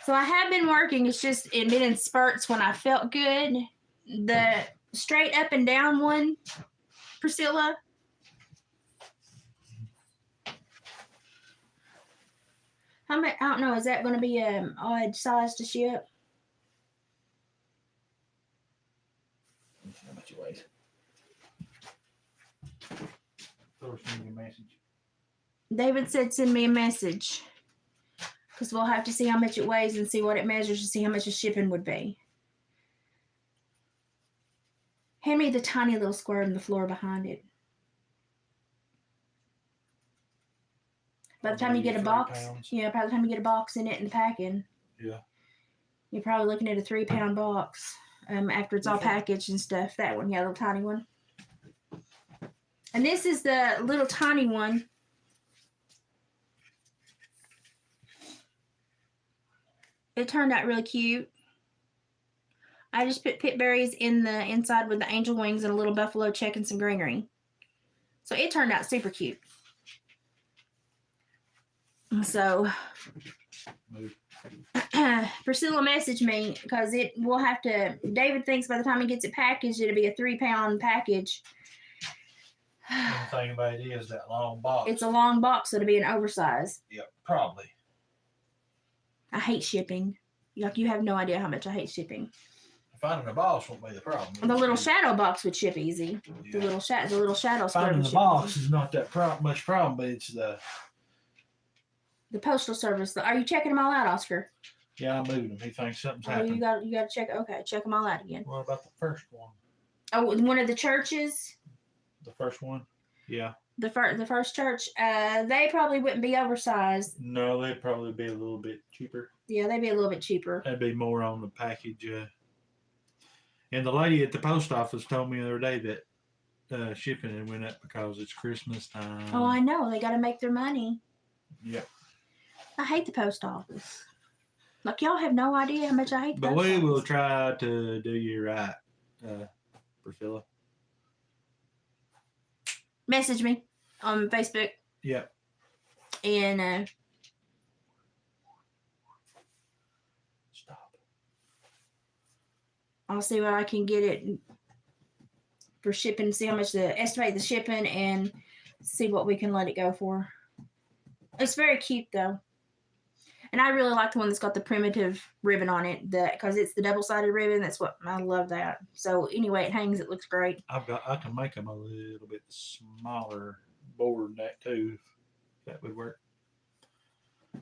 So I have been working. It's just been in spurts when I felt good. The straight up and down one, Priscilla. How much? I don't know. Is that going to be an odd size to ship? How much it weighs? Throw me a message. David said send me a message. Because we'll have to see how much it weighs and see what it measures to see how much the shipping would be. Hand me the tiny little square on the floor behind it. By the time you get a 3 box, pounds. yeah, by the time you get a box in it and the packing, Yeah. you're probably looking at a 3-pound box after it's all Okay. packaged and stuff. That one, yeah, the little tiny one. And this is the little tiny one. It turned out really cute. I just put pit berries in the inside with the angel wings and a little buffalo check and some greenery. So it turned out super cute. So Priscilla messaged me because it will have to. David thinks by the time he gets it packaged, it'll be a 3-pound package. The thing about it is that long box. It's a long box, so it'll be an oversize. Yep, probably. I hate shipping. Like, you have no idea how much I hate shipping. Finding the box won't be the problem. The little shadow box would ship easy. Yeah. The little shadow square Finding would the ship box easy. is not that much problem, but it's the. The postal service. Are you checking them all out, Oscar? Yeah, I'm moving them. He thinks something's Oh, happened. you got to check. Okay, check them all out again. What about the first one? Oh, one of the churches. The first one? Yeah. The first church. They probably wouldn't be oversized. No, they'd probably be a little bit cheaper. Yeah, they'd be a little bit cheaper. That'd be more on the package. And the lady at the post office told me the other day that shipping it went up because it's Christmas time. Oh, I know. They got to make their money. Yep. I hate the post office. Like, y'all have no idea how much I hate the But post we office. will try to do you right, Priscilla. Message me on Facebook. Yep. And Stop. I'll see what I can get it for shipping, see how much estimate the shipping, and see what we can let it go for. It's very cute though. And I really like the one that's got the primitive ribbon on it, because it's the double-sided ribbon. That's what I love that. So anyway, it hangs. It looks great. I can make them a little bit smaller board than that too. If that would work.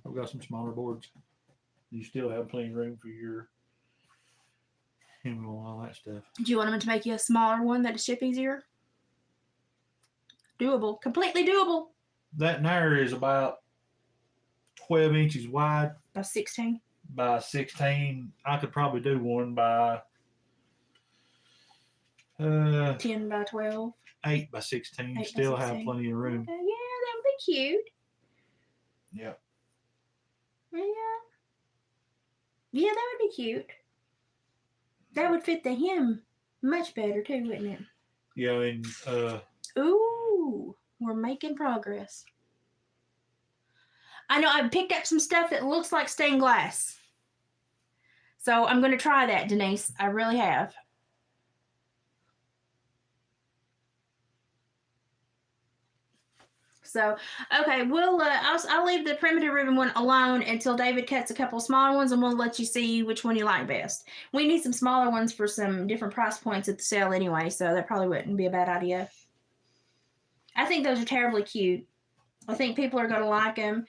I've got some smaller boards. You still have plenty of room for your and all that stuff. Do you want them to make you a smaller one that'll ship easier? Doable. Completely doable. That there is about 12 inches wide By 16. by 16. I could probably do one by 10 by 12. 8 by 16. 8 by Still 16. have plenty of room. Okay, yeah, that would be cute. Yep. Yeah. Yeah, that would be cute. That would fit the hem much better too, wouldn't it? Yeah, and Ooh, we're making progress. I know I picked up some stuff that looks like stained glass. So I'm going to try that, Denise. I really have. So, okay, I'll leave the primitive ribbon one alone until David cuts a couple smaller ones, and we'll let you see which one you like best. We need some smaller ones for some different price points at the sale anyway, so that probably wouldn't be a bad idea. I think those are terribly cute. I think people are going to like them.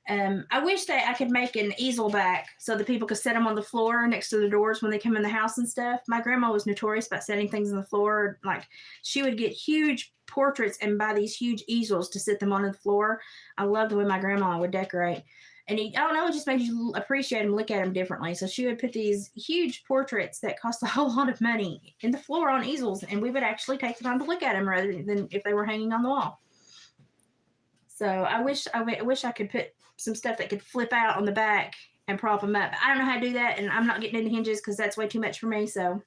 I wish that I could make an easel back so that people could set them on the floor next to the doors when they come in the house and stuff. My grandma was notorious about setting things on the floor. Like, she would get huge portraits and buy these huge easels to sit them on the floor. I love the way my grandma would decorate. And I don't know, it just made you appreciate them, look at them differently. So she would put these huge portraits that cost a whole lot of money in the floor on easels, and we would actually take the time to look at them rather than if they were hanging on the wall. So I wish I could put some stuff that could flip out on the back and prop them up. I don't know how to do that, and I'm not getting into hinges because that's way too much for me. So,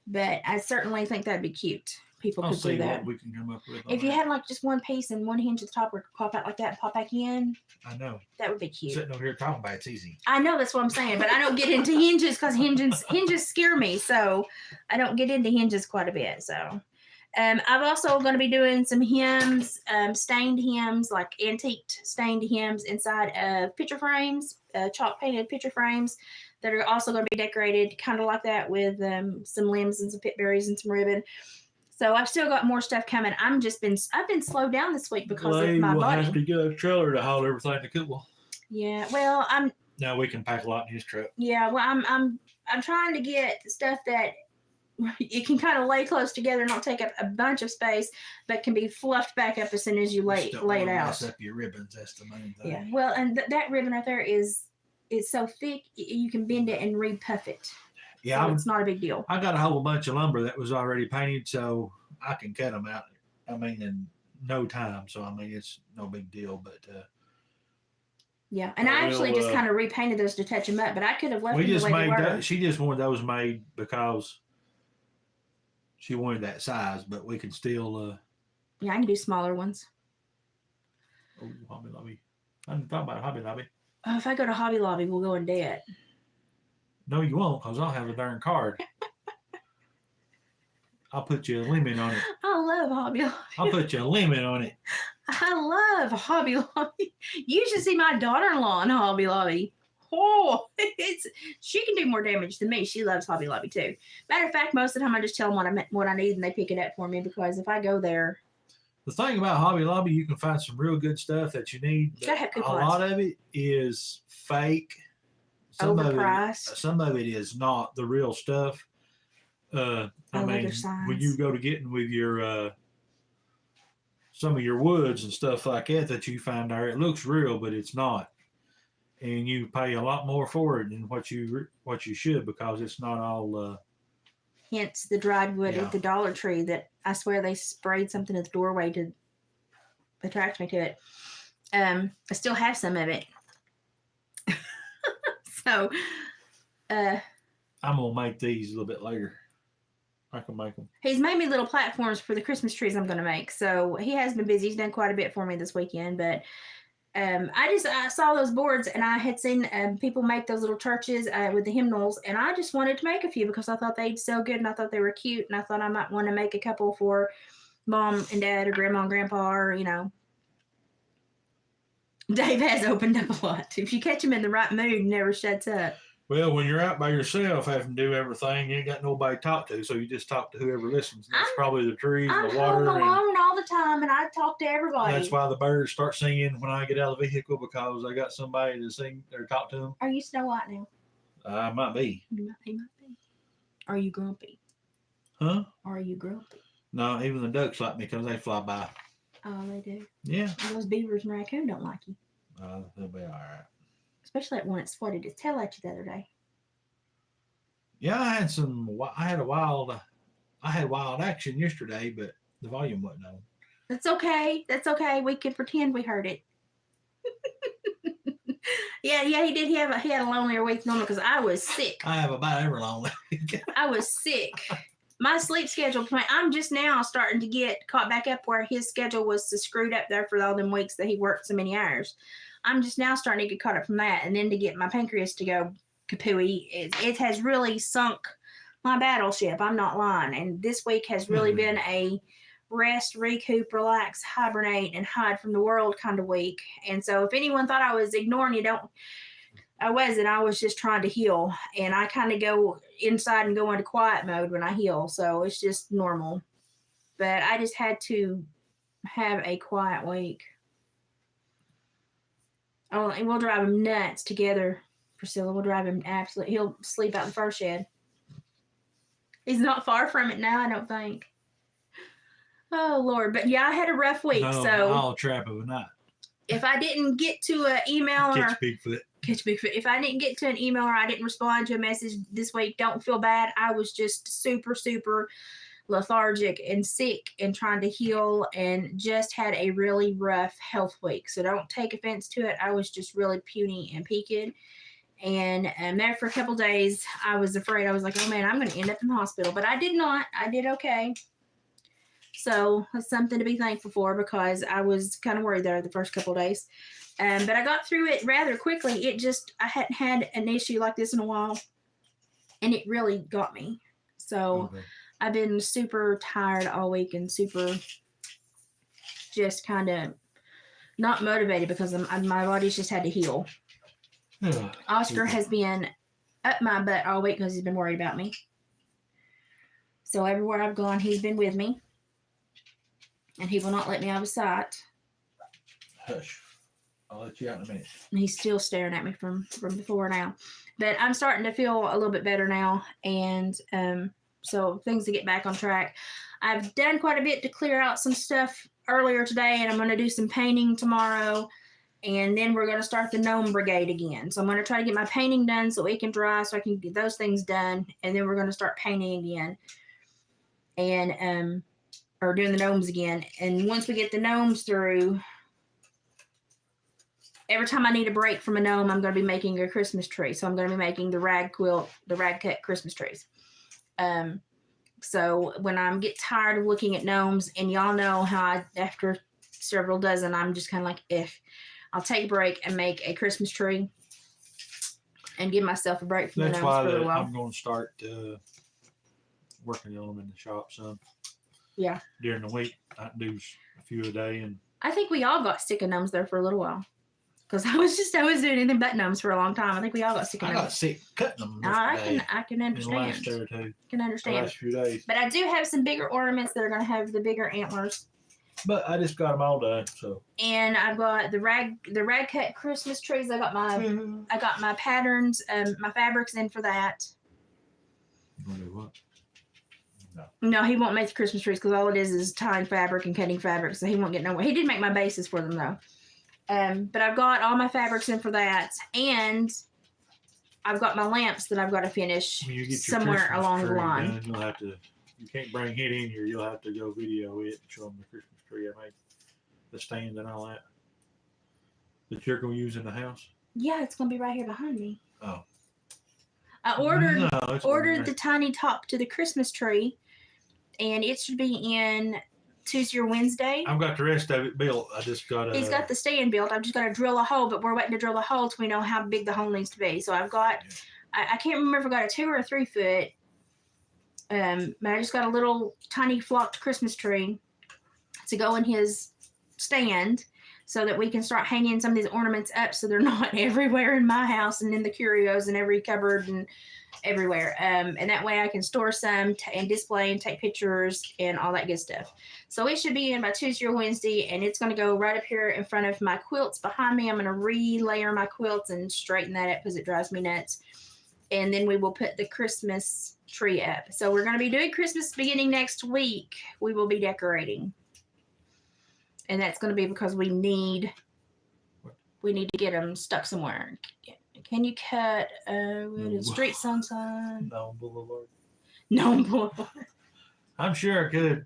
but I certainly think that'd be cute. People I'll could do see that. what we can come up with. If you had like just one piece and one hinge at the top where it could pop out like that and pop back in, I know. that would be cute. Sitting over here talking about it's easy. I know, that's what I'm saying, but I don't get into hinges because hinges scare me. So I don't get into hinges quite a bit. So I'm also going to be doing some hems, stained hems, like antiqued stained hems inside of picture frames, chalk painted picture frames that are also going to be decorated kind of like that with some limbs and some pit berries and some ribbon. So I've still got more stuff coming. I've been slowed down this week because of my will body. have to get a trailer to haul everything to Cool. Yeah, well, Now we can pack a lot in his truck. Yeah, well, I'm trying to get stuff that you can kind of lay close together and not take up a bunch of space, but can be fluffed back up as soon as you lay Just don't it wanna out. mess up your ribbons. That's the main thing. Yeah, well, and that ribbon right there is so thick you can bend it and repuff it. Yeah, So it's not a big deal. I got a whole bunch of lumber that was already painted, so I can cut them out. I mean, in no time. So I mean, it's no big deal. But Yeah, and I actually just kind of repainted those to touch them up, but I could have left We them the just way they made were. that. She just wanted those made because she wanted that size, but we can still. Yeah, I can do smaller ones. Oh, Hobby Lobby. I didn't talk about Hobby Lobby. If I go to Hobby Lobby, we'll go in debt. No, you won't, because I'll have a darn card. I'll put you a limit on it. I love Hobby Lobby. I'll put you a limit on it. I love Hobby Lobby. You should see my daughter-in-law in Hobby Lobby. Oh, she can do more damage than me. She loves Hobby Lobby too. Matter of fact, most of the time I just tell them what I need and they pick it up for me, because if I go there. The thing about Hobby Lobby, you can find some real good stuff that you need. You gotta have a lot of it is fake. Overpriced. Some of it is not the real stuff. I mean, when you go to getting with your some of your woods and stuff like that you find there, it looks real, but it's not, and you pay a lot more for it than what you should, because it's not all. Hence the dried wood at the Dollar Tree that I swear they sprayed something at the doorway to attract me to it. I still have some of it. So, I'm gonna make these a little bit later. I can make them. He's made me little platforms for the Christmas trees I'm going to make. So he has been busy. He's done quite a bit for me this weekend. But I saw those boards, and I had seen people make those little churches with the hymnals, and I just wanted to make a few because I thought they'd sell good, and I thought they were cute, and I thought I might want to make a couple for mom and dad or grandma and grandpa, or, you know. Dave has opened up a lot. If you catch him in the right mood, he never shuts up. Well, when you're out by yourself having to do everything, you ain't got nobody to talk to, so you just talk to whoever listens. That's probably the trees, I'm the water. I'm home alone all the time, and I talk to everybody. That's why the birds start singing when I get out of the vehicle, because I got somebody to sing or talk to them. Are you Snow White now? I might be. You might be. Are you grumpy? Huh? Are you grumpy? No, even the ducks like me because they fly by. Oh, they do. Yeah. And those beavers and raccoon don't like you. They'll be all right. Especially that one that swatted his tail at you the other day. Yeah, I had wild action yesterday, but the volume wasn't on. That's okay. That's okay. We can pretend we heard it. yeah, he did. He had a lonelier week than normal because I was sick. I have about every lonely week. I was sick. My sleep schedule, I'm just now starting to get caught back up where his schedule was screwed up there for all them weeks that he worked so many hours. I'm just now starting to get caught up from that, and then to get my pancreas to go kapooey, it has really sunk my battleship. I'm not lying. And this week has really been a rest, recoup, relax, hibernate, and hide from the world kind of week. And so if anyone thought I was ignoring you, I wasn't. I was just trying to heal. And I kind of go inside and go into quiet mode when I heal. So it's just normal. But I just had to have a quiet week. Oh, and we'll drive him nuts together. Priscilla will drive him absolutely. He'll sleep out in the fur shed. He's not far from it now, I don't think. Oh, Lord. But yeah, I had a rough week. No, so all trap of a night. If I didn't get to an email Catch Bigfoot. If I didn't get to an email or I didn't respond to a message this week, don't feel bad. I was just super, super lethargic and sick and trying to heal and just had a really rough health week. So don't take offense to it. I was just really puny and peaked. And there for a couple days, I was afraid. I was like, oh, man, I'm going to end up in the hospital. But I did not. I did okay. So that's something to be thankful for because I was kind of worried there the first couple of days. But I got through it rather quickly. I hadn't had an issue like this in a while. And it really got me. So I've been super tired all week and super just kind of not motivated because my body's just had to heal. Oscar has been up my butt all week because he's been worried about me. So everywhere I've gone, he's been with me. And he will not let me out of sight. Hush. I'll let you out in a minute. And he's still staring at me from before now. But I'm starting to feel a little bit better now. And so things to get back on track. I've done quite a bit to clear out some stuff earlier today. And I'm going to do some painting tomorrow. And then we're going to start the gnome brigade again. So I'm going to try to get my painting done so it can dry so I can get those things done. And then we're going to start painting again. And, or doing the gnomes again. And once we get the gnomes through, every time I need a break from a gnome, I'm going to be making a Christmas tree. So I'm going to be making the rag cut Christmas trees. So when I get tired of looking at gnomes, and y'all know how after several dozen, I'm just kind of like, if I'll take a break and make a Christmas tree and give myself a break from That's the why gnomes for a little while. I'm going to start working on them in the shop some. Yeah. During the week, I do a few a day, and I think we all got sick of gnomes there for a little while. Because I was doing anything but gnomes for a long time. I think we all got sick of I gnomes. got sick cutting them. I can in the last understand. day or two. Can The understand. last few days. But I do have some bigger ornaments that are going to have the bigger antlers. But I just got them all done. So. And I've got the rag cut Christmas trees. I got my patterns, my fabrics in for that. You want to do what? No, he won't make the Christmas trees because all it is tying fabric and cutting fabric, so he won't get nowhere. He did make my bases for them though. But I've got all my fabrics in for that, and I've got my lamps that I've got to finish somewhere along the line. Done, you'll have to. You can't bring it in here. You'll have to go video it and show them the Christmas tree I made, the stand and all that. That you're going to use in the house. Yeah, it's going to be right here behind me. Oh. I ordered the tiny top to the Christmas tree, and it should be in Tuesday or Wednesday. I've got the rest of it built. I just got He's got the stand built. I've just got to drill a hole, but we're waiting to drill the hole till we know how big the hole needs to be. So I've got, I can't remember if I got a 2 or a 3 foot. But I just got a little tiny flocked Christmas tree to go in his stand so that we can start hanging some of these ornaments up so they're not everywhere in my house and in the curios and every cupboard and everywhere. And that way I can store some and display and take pictures and all that good stuff. So it should be in by Tuesday or Wednesday, and it's going to go right up here in front of my quilts behind me. I'm going to relayer my quilts and straighten that up because it drives me nuts. And then we will put the Christmas tree up. So we're going to be doing Christmas beginning next week. We will be decorating. And that's going to be because we need to get them stuck somewhere. Can you cut Street Sunshine? No Boulevard. No Boulevard. I'm sure I could.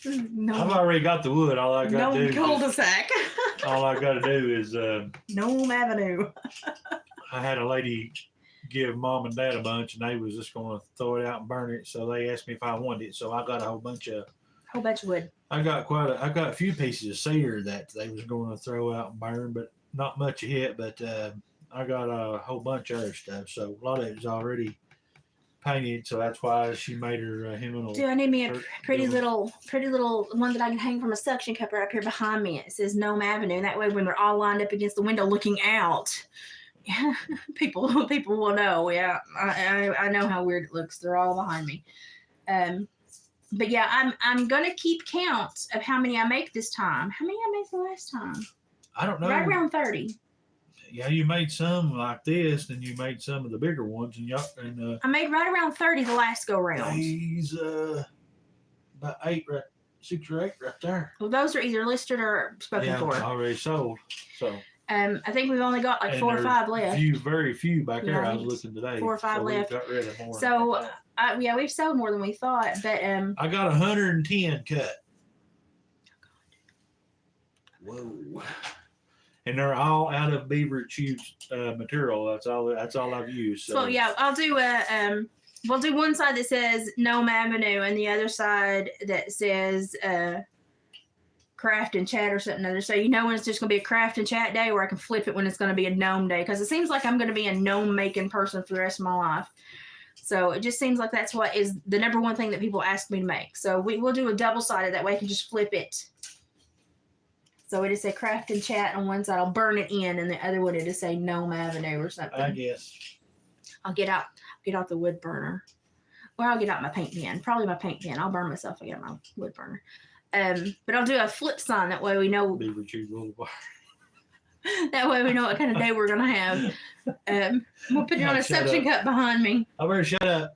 No. I've already got the wood. All I got to do. Cul-de-sac. All I got to do is. Gnome Avenue. I had a lady give mom and dad a bunch, and they was just going to throw it out and burn it. So they asked me if I wanted it. So I got a whole bunch of wood. I got a few pieces of cedar that they was going to throw out and burn, but not much of it. But I got a whole bunch of other stuff. So a lot of it was already painted. So that's why she made her hymnal. Do I need me a pretty little one that I can hang from a suction cup right up here behind me? It says Gnome Avenue. And that way, when they're all lined up against the window looking out, people will know. Yeah, I know how weird it looks. They're all behind me. But yeah, I'm gonna keep count of how many I make this time. How many I made the last time? I don't know. Right around 30. Yeah, you made some like this, and you made some of the bigger ones, and I made right around 30 the last go round. These about 6 or 8 right there. Well, those are either listed or spoken for. Already sold. So. I think we've only got like 4 or 5 left. Very few back there. I was looking today. 4 or 5 left. We got rid of more. So we've sold more than we thought, but I got 110 cut. Whoa! And they're all out of beaver chewed material. That's all I've used. So yeah, I'll do we'll do one side that says Gnome Avenue and the other side that says craft and chat or something other. So you know when it's just going to be a craft and chat day, or I can flip it when it's going to be a gnome day, because it seems like I'm going to be a gnome making person for the rest of my life. So it just seems like that's what is the number one thing that people ask me to make. So we will do a double-sided. That way I can just flip it. So it is a craft and chat on one side. I'll burn it in, and the other one it is say Gnome Avenue or something. I guess. I'll get out the wood burner. Or I'll get out my paint pen. Probably my paint pen. I'll burn myself if I get out my wood burner. But I'll do a flip sign. That way we know. Beaver Chewed Boulevard. That way we know what kind of day we're going to have. We'll put it on a suction cup behind me. I better shut up.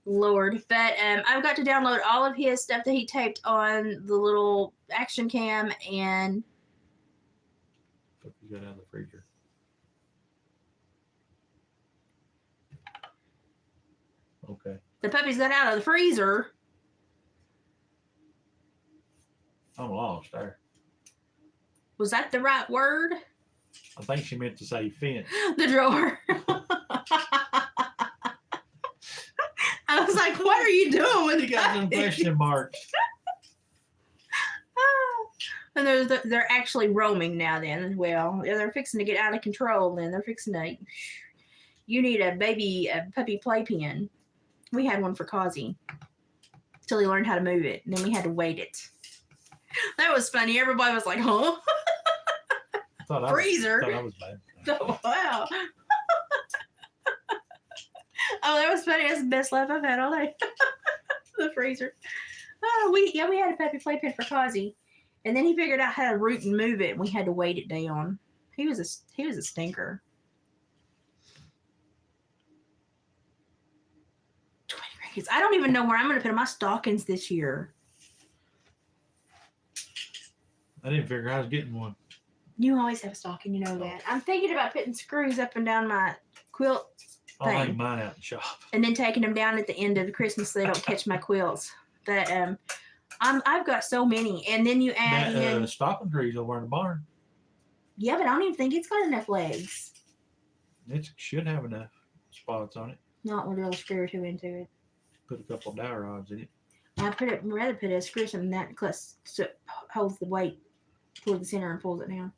Lord. But I've got to download all of his stuff that he taped on the little action cam and. What you got out of the freezer? Okay. The puppies got out of the freezer. I'm lost there. Was that the right word? I think she meant to say fence. The drawer. I was like, what are you doing with You got some question marks. And they're actually roaming now then as well. They're fixing to get out of control then. They're fixing to, you need a puppy playpen. We had one for Kazi till he learned how to move it. And then we had to weight it. That was funny. Everybody was like, huh? Freezer. I was bad. Oh, wow. Oh, that was funny. That's the best laugh I've had all day. The freezer. Oh, we had a puppy playpen for Kazi. And then he figured out how to root and move it, and we had to weight it down. He was a stinker. 20 grandkids. I don't even know where I'm going to put my stockings this year. I didn't figure I was getting one. You always have a stocking, you know that. I'm thinking about putting screws up and down my quilt I'll thing, hang mine out in the shop. and then taking them down at the end of Christmas so they don't catch my quilts. But I've got so many, and then you add That in. stocking trees over in the barn. Yeah, but I don't even think it's got enough legs. It should have enough spots on it. Not with a little screw or two into it. Put a couple of dowel rods in it. I'd rather put a screw something in that because it holds the weight toward the center and pulls it down.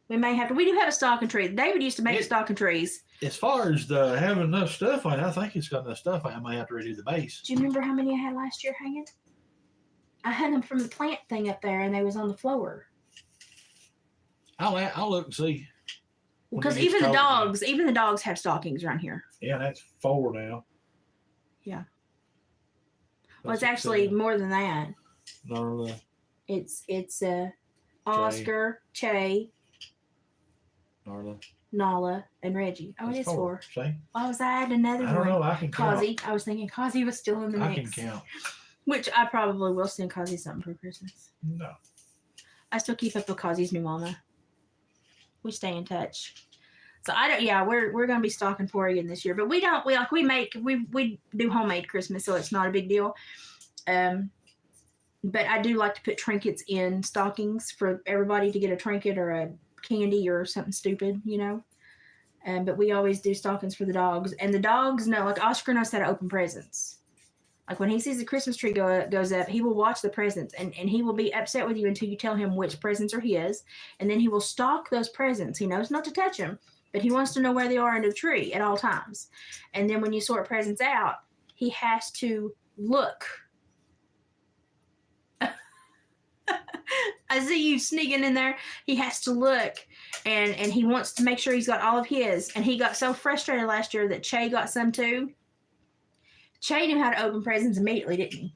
We do have a stocking tree. David used to make stocking trees. As far as the having enough stuff on it, I think it's got enough stuff on it. I might have to redo the base. Do you remember how many I had last year hanging? I had them from the plant thing up there, and they was on the floor. I'll look and see. Because even the dogs have stockings around here. Yeah, that's 4 now. Yeah. Well, it's actually more than that. No, It's Oscar, Che, Narla. Nala, and Reggie. Oh, That's it is 4. See? Why was I adding another I don't one? know. I can count. Kazi. I was thinking Kazi was still in the I mix. can count. Which I probably will send Kazi something for Christmas. No. I still keep up with Kazi's new mama. We stay in touch. So we're gonna be stocking for again this year. But we do homemade Christmas, so it's not a big deal. But I do like to put trinkets in stockings for everybody to get a trinket or a candy or something stupid, you know. But we always do stockings for the dogs, and the dogs know. Like Oscar knows how to open presents. Like when he sees the Christmas tree goes up, he will watch the presents, and he will be upset with you until you tell him which presents are his, and then he will stalk those presents. He knows not to touch them, but he wants to know where they are under the tree at all times. And then when you sort presents out, he has to look. I see you sneaking in there. He has to look, and he wants to make sure he's got all of his. And he got so frustrated last year that Che got some too. Che knew how to open presents immediately, didn't he?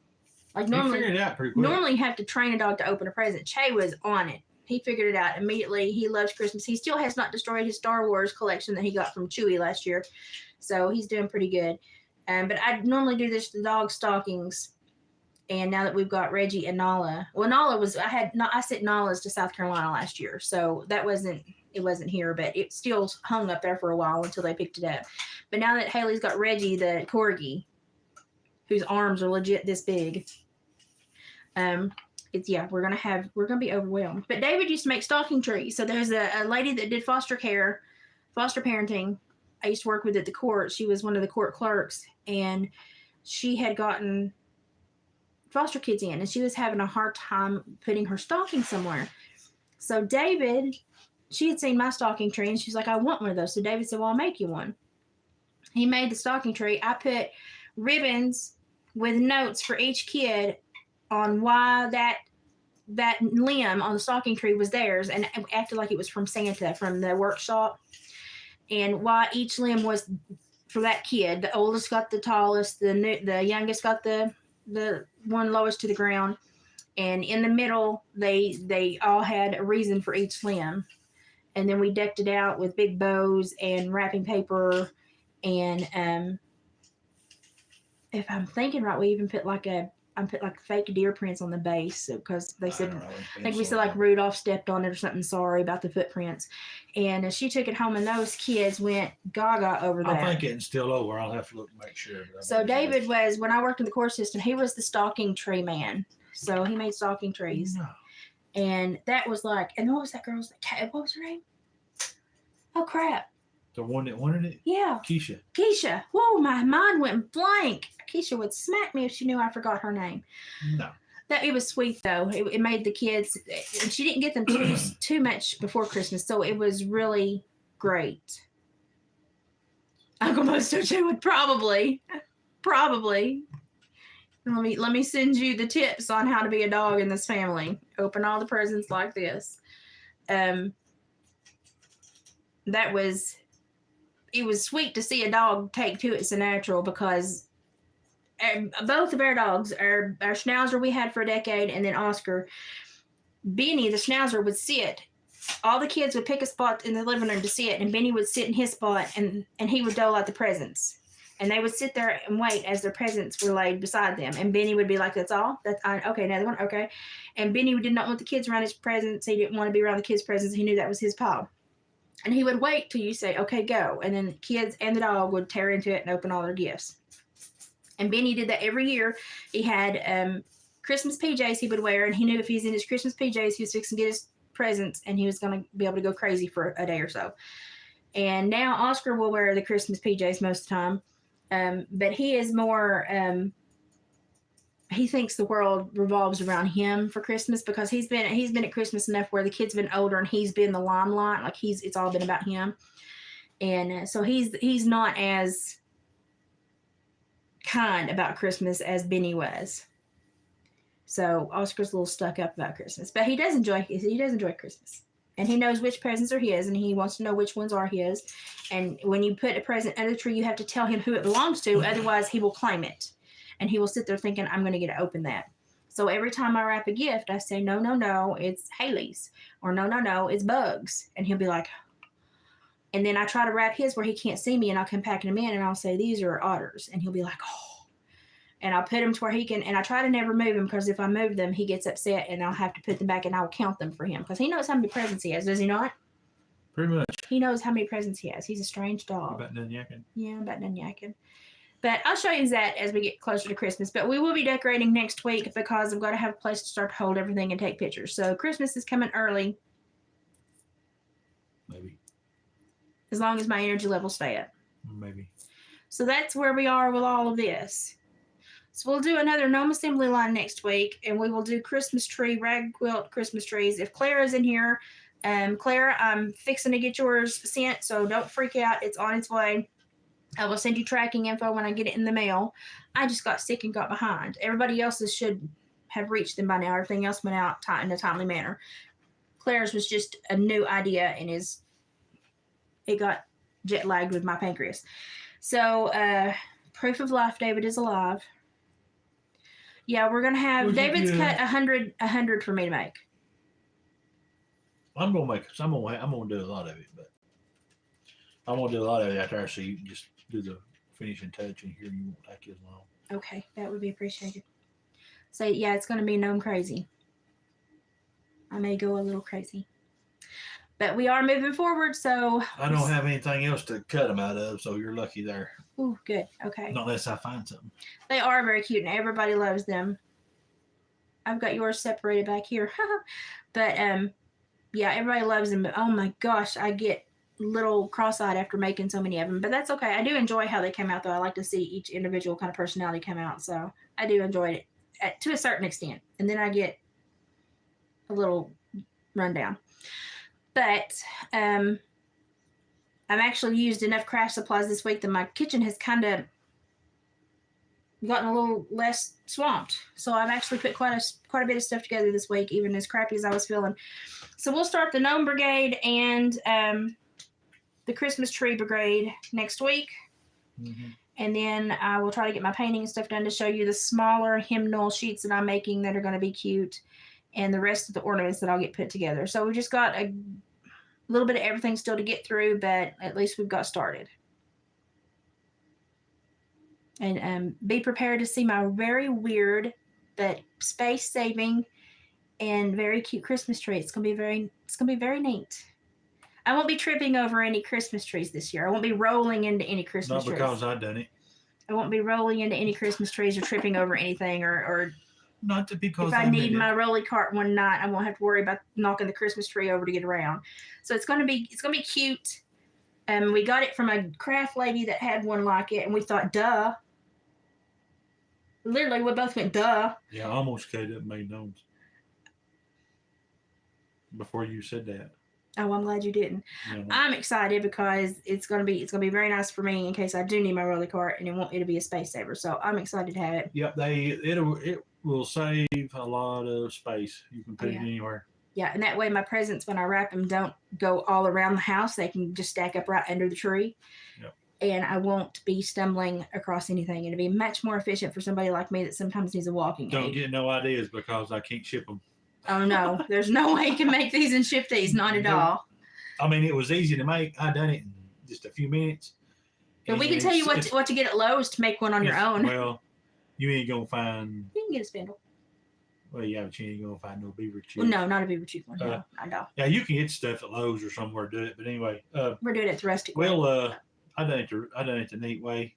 Like normally, He figured it out pretty quick. normally you have to train a dog to open a present. Che was on it. He figured it out immediately. He loves Christmas. He still has not destroyed his Star Wars collection that he got from Chewy last year, so he's doing pretty good. But I normally do this to dog stockings. And now that we've got Reggie and Nala, well, I sent Nala's to South Carolina last year, so it wasn't here, but it still hung up there for a while until they picked it up. But now that Haley's got Reggie, the corgi, whose arms are legit this big, we're gonna be overwhelmed. But David used to make stocking trees. So there's a lady that did foster parenting. I used to work with at the court. She was one of the court clerks, and she had gotten foster kids in, and she was having a hard time putting her stocking somewhere. So David, she had seen my stocking tree, and she's like, I want one of those. So David said, well, I'll make you one. He made the stocking tree. I put ribbons with notes for each kid on why that limb on the stocking tree was theirs, and acted like it was from Santa from the workshop, and why each limb was for that kid. The oldest got the tallest, the youngest got the one lowest to the ground, and in the middle they all had a reason for each limb. And then we decked it out with big bows and wrapping paper, and if I'm thinking right, we even put like fake deer prints on the base, because they said, I think we said like Rudolph stepped on it or something. Sorry about the footprints. And she took it home, and those kids went gaga over that. I think it's still over. I'll have to look to make sure. So David was, when I worked in the court system, he was the stocking tree man. So he made stocking trees. No. And that was like, and what was that girl's name? What was her name? Oh, crap. The one that wanted it? Yeah. Keisha. Whoa, my mind went blank. Keisha would smack me if she knew I forgot her name. No. That it was sweet though. It made the kids, and she didn't get them too much before Christmas, so it was really great. Uncle Mosto too would probably. Let me send you the tips on how to be a dog in this family. Open all the presents like this. It was sweet to see a dog take to it so natural, because both of our dogs, our Schnauzer we had for a decade, and then Oscar, Benny, the Schnauzer, would sit. All the kids would pick a spot in the living room to sit, and Benny would sit in his spot, and he would dole out the presents. And they would sit there and wait as their presents were laid beside them. And Benny would be like, that's all? Okay, another one? Okay. And Benny did not want the kids around his presents. He didn't want to be around the kids' presents. He knew that was his paw. And he would wait till you say, okay, go. And then the kids and the dog would tear into it and open all their gifts. And Benny did that every year. He had Christmas PJs he would wear, and he knew if he's in his Christmas PJs, he was fixing to get his presents, and he was going to be able to go crazy for a day or so. And now Oscar will wear the Christmas PJs most of the time. But he is more, he thinks the world revolves around him for Christmas, because he's been at Christmas enough where the kids have been older and he's been the limelight. Like it's all been about him. And so he's not as kind about Christmas as Benny was. So Oscar's a little stuck up about Christmas, but he does enjoy Christmas. And he knows which presents are his, and he wants to know which ones are his. And when you put a present under the tree, you have to tell him who it belongs to. Otherwise, he will claim it. And he will sit there thinking, I'm going to get to open that. So every time I wrap a gift, I say, no, it's Haley's. Or no, it's Bugs. And he'll be like, and then I try to wrap his where he can't see me, and I'll come packing them in, and I'll say, these are Otter's. And he'll be like, oh. And I'll put them to where he can, and I try to never move them, because if I move them, he gets upset, and I'll have to put them back, and I'll count them for him, because he knows how many presents he has, does he not? Pretty much. He knows how many presents he has. He's a strange dog. About done yakking. Yeah, about done yakking. But I'll show you that as we get closer to Christmas. But we will be decorating next week, because I've got to have a place to start to hold everything and take pictures. So Christmas is coming early. Maybe. As long as my energy levels stay up. Maybe. So that's where we are with all of this. So we'll do another gnome assembly line next week, and we will do Christmas tree, rag quilt Christmas trees. If Clara's in here, Clara, I'm fixing to get yours sent, so don't freak out. It's on its way. I will send you tracking info when I get it in the mail. I just got sick and got behind. Everybody else's should have reached them by now. Everything else went out in a timely manner. Clara's was just a new idea, and it got jet lagged with my pancreas. So, proof of life, David is alive. Yeah, we're gonna have David's cut 100 for me to make. I'm gonna do a lot of it, but I'm gonna do a lot of it after I see you just do the finishing touch, and here you won't take as long. Okay, that would be appreciated. So yeah, it's gonna be gnome crazy. I may go a little crazy, but we are moving forward. So I don't have anything else to cut them out of, so you're lucky there. Ooh, good. Okay. Not unless I find something. They are very cute, and everybody loves them. I've got yours separated back here. But yeah, everybody loves them. But oh my gosh, I get little cross-eyed after making so many of them. But that's okay. I do enjoy how they came out, though. I like to see each individual kind of personality come out. So I do enjoy it to a certain extent. And then I get a little rundown. But I've actually used enough craft supplies this week that my kitchen has kind of gotten a little less swamped. So I've actually put quite a bit of stuff together this week, even as crappy as I was feeling. So we'll start the Gnome Brigade and the Christmas Tree Brigade next week. Mm-hmm. And then I will try to get my painting and stuff done to show you the smaller hymnal sheets that I'm making that are going to be cute, and the rest of the ornaments that I'll get put together. So we just got a little bit of everything still to get through, but at least we've got started. And be prepared to see my very weird but space-saving and very cute Christmas tree. It's gonna be very neat. I won't be tripping over any Christmas trees this year. I won't be rolling into any Christmas trees. Not because I've done it. I won't be rolling into any Christmas trees or tripping over anything or not to because if I need it. my rolly cart one night, I won't have to worry about knocking the Christmas tree over to get around. So it's gonna be cute. We got it from a craft lady that had one like it, and we thought, duh. Literally, we both went, duh. Yeah, I almost cut up made notes before you said that. Oh, I'm glad you didn't. You know, I'm excited because it's gonna be very nice for me in case I do need my rolly cart, and it'll be a space saver. So I'm excited to have it. yep, it will save a lot of space. You can put Yeah. it anywhere. Yeah, and that way my presents, when I wrap them, don't go all around the house. They can just stack up right under the tree. Yep. And I won't be stumbling across anything. It'll be much more efficient for somebody like me that sometimes needs a walking Don't aid. get no ideas because I can't ship them. Oh no, there's no way you can make these and ship these. Not at No. all. I mean, it was easy to make. I done it in just a few minutes. But we can tell you what to get at Lowe's to make one on your own. Well, you ain't gonna find. You can get a spindle. Well, yeah, but you ain't gonna find no beaver chew. Well, no, not a beaver tooth one. No, I know. Yeah, you can get stuff at Lowe's or somewhere to do it. But anyway, We're doing it the rustic. well, I done it the neat way.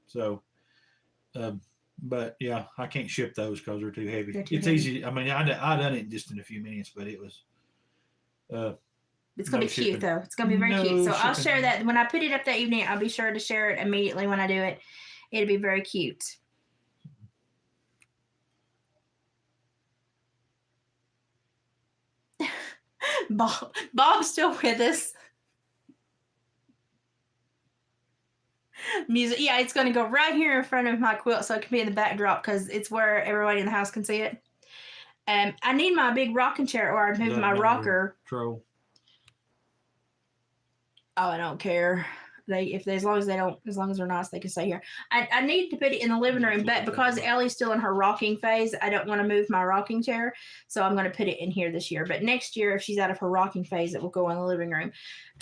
So, but yeah, I can't ship those because they're too heavy. They're too It's heavy. easy. I mean, I done it just in a few minutes, but it was. It's gonna No be cute shipping. though. It's gonna be very No cute. So I'll shipping. share that when I put it up that evening. I'll be sure to share it immediately when I do it. It'll be very cute. Bob's still with us. Music, yeah, it's going to go right here in front of my quilt, so it can be in the backdrop because it's where everybody in the house can see it. I need my big rocking chair, or I'd move Doesn't my matter. rocker. Troll. Oh, I don't care. As long as they're nice, they can stay here. I need to put it in the living room, but because Ellie's still in her rocking phase, I don't want to move my rocking chair, so I'm going to put it in here this year. But next year, if she's out of her rocking phase, it will go in the living room.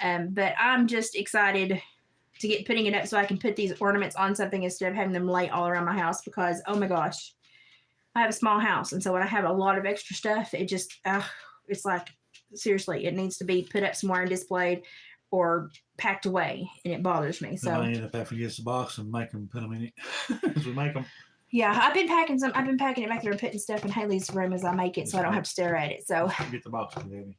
But I'm just excited to get putting it up so I can put these ornaments on something instead of having them lay all around my house. Because oh my gosh, I have a small house, and so when I have a lot of extra stuff, it just it's like seriously, it needs to be put up somewhere and displayed or packed away, and it bothers me. So I end up having to get the box and make them put them in it. As we make them. yeah, I've been packing it back there and putting stuff in Haley's room as I make it, so I don't have to stare at it. So Get the box too heavy.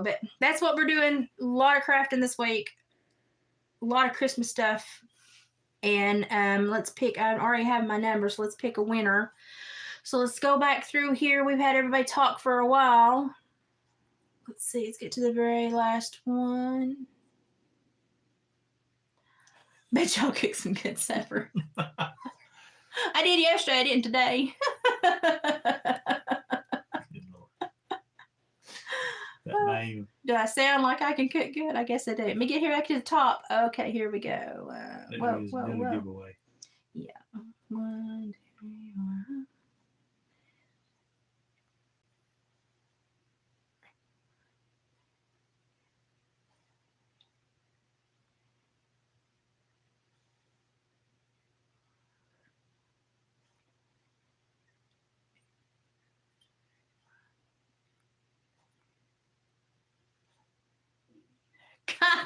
but that's what we're doing. A lot of crafting this week, a lot of Christmas stuff, and let's pick. I already have my numbers, so let's pick a winner. So let's go back through here. We've had everybody talk for a while. Let's see. Let's get to the very last one. Bet y'all cooked some good supper. I did yesterday. I didn't today. Good Lord. That name. Do I sound like I can cook good? I guess I do. Let me get here back to the top. Okay, here we go. That Whoa, is whoa, no whoa. giveaway. 1, 2, 1.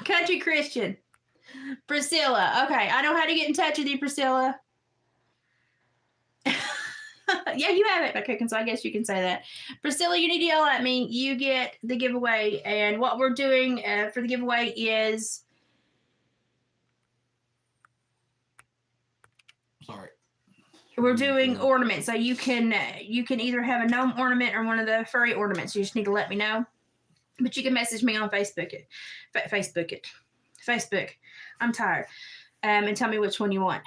Country Christian. Priscilla. Okay, I know how to get in touch with you, Priscilla. Yeah, you have it by cooking, so I guess you can say that. Priscilla, you need to yell at me. You get the giveaway. And what we're doing for the giveaway is... Sorry. We're doing ornaments. So you can either have a gnome ornament or one of the furry ornaments. You just need to let me know. But you can message me on Facebook. Facebook. I'm tired. And tell me which one you want.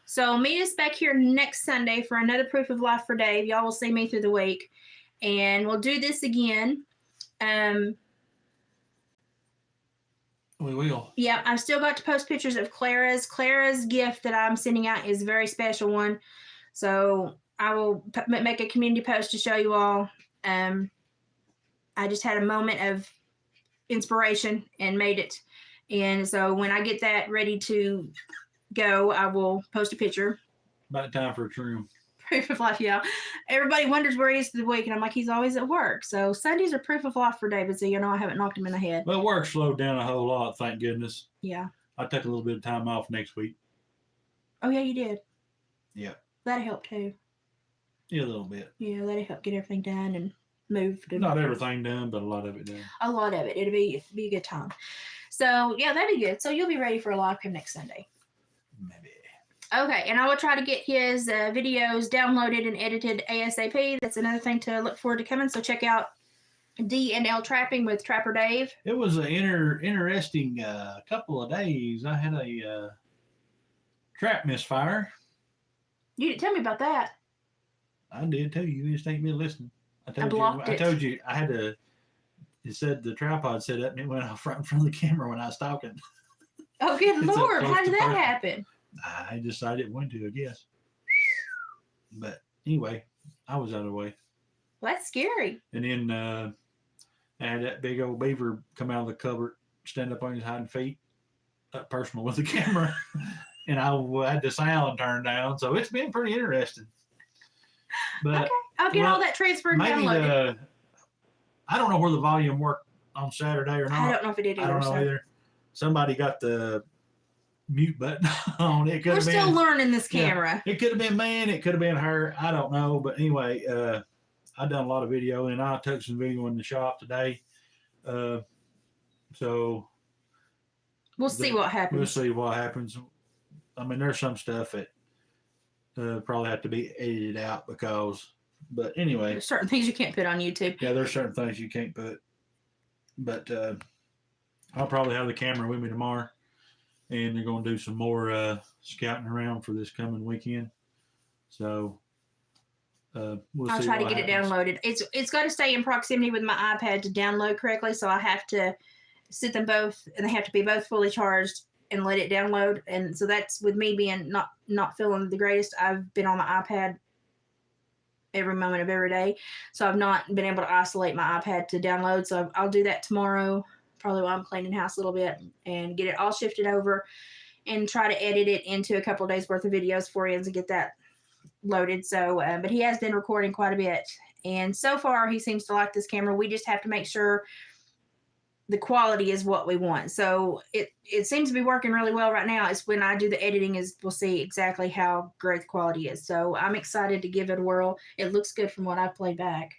So meet us back here next Sunday for another Proof of Life for Dave. Y'all will see me through the week. And we'll do this again. We will. Yeah, I've still got to post pictures of Clara's. Clara's gift that I'm sending out is a very special one. So I will make a community post to show you all. I just had a moment of inspiration and made it. And so when I get that ready to go, I will post a picture. About time for a trim. Proof of Life, yeah. Everybody wonders where he is the week, and I'm like, he's always at work. So Sundays are Proof of Life for David, so I haven't knocked him in the head. Well, work slowed down a whole lot, thank goodness. Yeah. I took a little bit of time off next week. Oh, yeah, you did. Yeah. That'll help, too. Yeah, a little bit. Yeah, that'll help get everything done and moved. And Not everything done, but a lot of it done. a lot of it. It'll be a good time. So yeah, that'd be good. So you'll be ready for a live cam next Sunday. Maybe. Okay, and I will try to get his videos downloaded and edited ASAP. That's another thing to look forward to coming. So check out D&L Trapping with Trapper Dave. It was an interesting couple of days. I had a trap misfire. You didn't tell me about that. I did tell you. You just ain't been listening. I blocked it. I told you I had to. It said the tripod set up and it went off right in front of the camera when I was talking. Oh, good It's up Lord. close How to did that person. happen? I decided when to, I guess. But anyway, I was out of the way. Well, that's scary. And then I had that big old beaver come out of the cupboard, stand up on his hind feet, up personal with the camera. And I had the sound turned down. So it's been pretty interesting. But Okay. I'll get all that transferred and maybe downloaded. I don't know where the volume worked on Saturday or I not. don't know if it did either. I don't know so. either. Somebody got the mute button on. It could We're have still been. learning this Yeah. camera. It could have been man. It could have been her. I don't know. But anyway, I done a lot of video, and I took some video in the shop today. So We'll see what happens. we'll see what happens. I mean, there's some stuff that probably have to be edited out because. But anyway, There's certain things you can't put on YouTube. yeah, there's certain things you can't put. But I'll probably have the camera with me tomorrow, and they're going to do some more scouting around for this coming weekend. So we'll I'll see try to what get happens. it downloaded. It's got to stay in proximity with my iPad to download correctly, so I have to sit them both, and they have to be both fully charged and let it download. And so that's with me being not feeling the greatest. I've been on my iPad every moment of every day, so I've not been able to isolate my iPad to download. So I'll do that tomorrow, probably while I'm cleaning house a little bit, and get it all shifted over, and try to edit it into a couple of days worth of videos for you and get that loaded. So, but he has been recording quite a bit, and so far he seems to like this camera. We just have to make sure the quality is what we want. So it seems to be working really well right now. It's when I do the editing is we'll see exactly how great the quality is. So I'm excited to give it a whirl. It looks good from what I played back.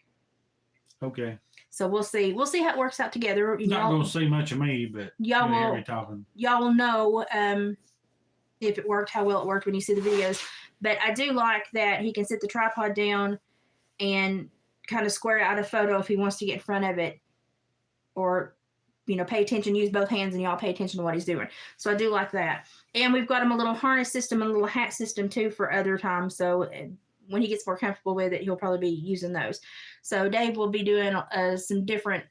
Okay. So we'll see. We'll see how it works out together. Not going to see much of me, but Y'all you'll hear will me talking. y'all will know if it worked, how well it worked when you see the videos. But I do like that he can sit the tripod down and kind of square out a photo if he wants to get in front of it, or pay attention, use both hands, and y'all pay attention to what he's doing. So I do like that. And we've got him a little harness system and a little hat system too for other times. So when he gets more comfortable with it, he'll probably be using those. So Dave will be doing some different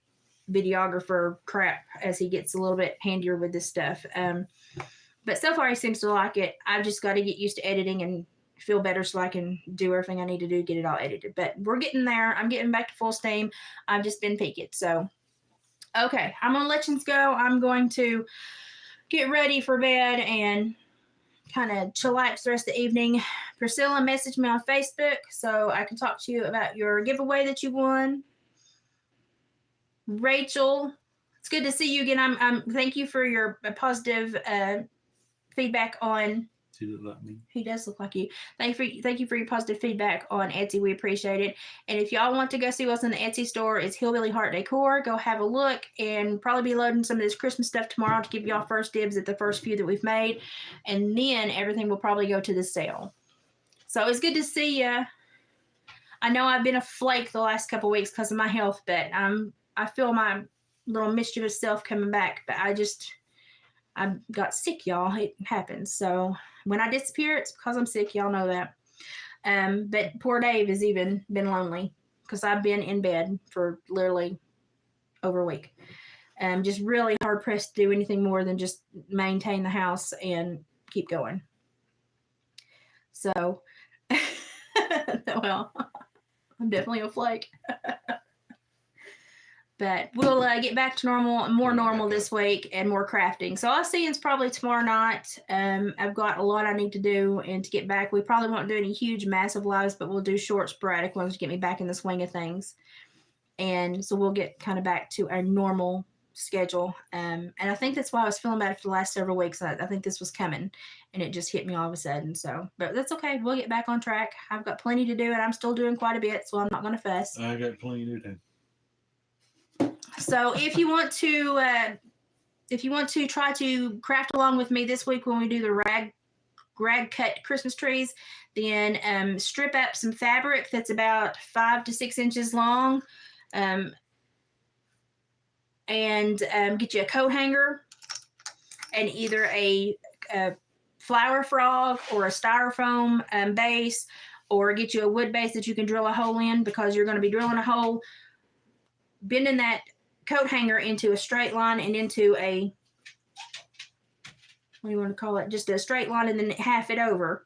videographer crap as he gets a little bit handier with this stuff. But so far he seems to like it. I've just got to get used to editing and feel better so I can do everything I need to do to get it all edited. But we're getting there. I'm getting back to full steam. I've just been peaked. So, okay, I'm going to let you go. I'm going to get ready for bed and kind of chillax the rest of the evening. Priscilla messaged me on Facebook so I can talk to you about your giveaway that you won. Rachel, it's good to see you again. I'm thank you for your positive feedback on. She look like me. He does look like you. Thank you for your positive feedback on Etsy. We appreciate it. And if y'all want to go see what's in the Etsy store, it's Hillbilly Heart Decor. Go have a look, and probably be loading some of this Christmas stuff tomorrow to give y'all first dibs at the first few that we've made. And then everything will probably go to the sale. So it's good to see you. I know I've been a flake the last couple weeks because of my health, but I feel my little mischievous self coming back. But I got sick, y'all. It happens. So when I disappear, it's because I'm sick. Y'all know that. But poor Dave has even been lonely because I've been in bed for literally over a week. Just really hard pressed to do anything more than just maintain the house and keep going. So, well, I'm definitely a flake. But we'll get back to more normal this week, and more crafting. So I'll see you probably tomorrow night. I've got a lot I need to do, and to get back, we probably won't do any huge, massive lives, but we'll do short, sporadic ones to get me back in the swing of things. And so we'll get kind of back to our normal schedule. And I think that's why I was feeling bad for the last several weeks. I think this was coming and it just hit me all of a sudden. So, but that's okay. We'll get back on track. I've got plenty to do and I'm still doing quite a bit. So I'm not going to fuss. I got plenty to do. So if you want to try to craft along with me this week when we do the rag cut Christmas trees, then strip up some fabric that's about 5 to 6 inches long, and get you a coat hanger and either a flower frog or a styrofoam base, or get you a wood base that you can drill a hole in, because you're going to be drilling a hole, bending that coat hanger into a straight line and into a, what do you want to call it? Just a straight line, and then half it over.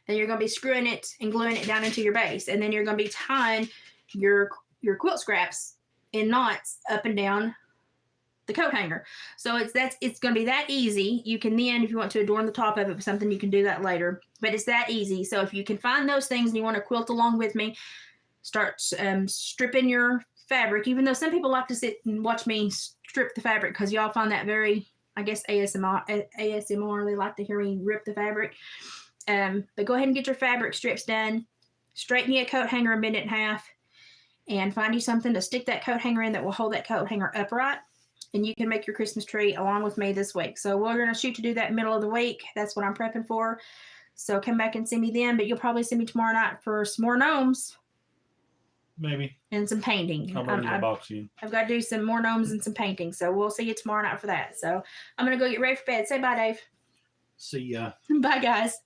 Then you're going to be screwing it and gluing it down into your base. And then you're going to be tying your quilt scraps in knots up and down the coat hanger. So it's going to be that easy. You can then, if you want to adorn the top of it with something, you can do that later. But it's that easy. So if you can find those things and you want to quilt along with me, start stripping your fabric, even though some people like to sit and watch me strip the fabric because y'all find that very, I guess, ASMR. They like to hear me rip the fabric. But go ahead and get your fabric strips done. Straighten you a coat hanger and bend it in half. And find you something to stick that coat hanger in that will hold that coat hanger upright. And you can make your Christmas tree along with me this week. So we're going to shoot to do that middle of the week. That's what I'm prepping for. So come back and see me then. But you'll probably see me tomorrow night for some more gnomes. Maybe. And some painting. I'll bring the box in. I've got to do some more gnomes and some painting. So we'll see you tomorrow night for that. So I'm going to go get ready for bed. Say bye, Dave. See ya. Bye, guys.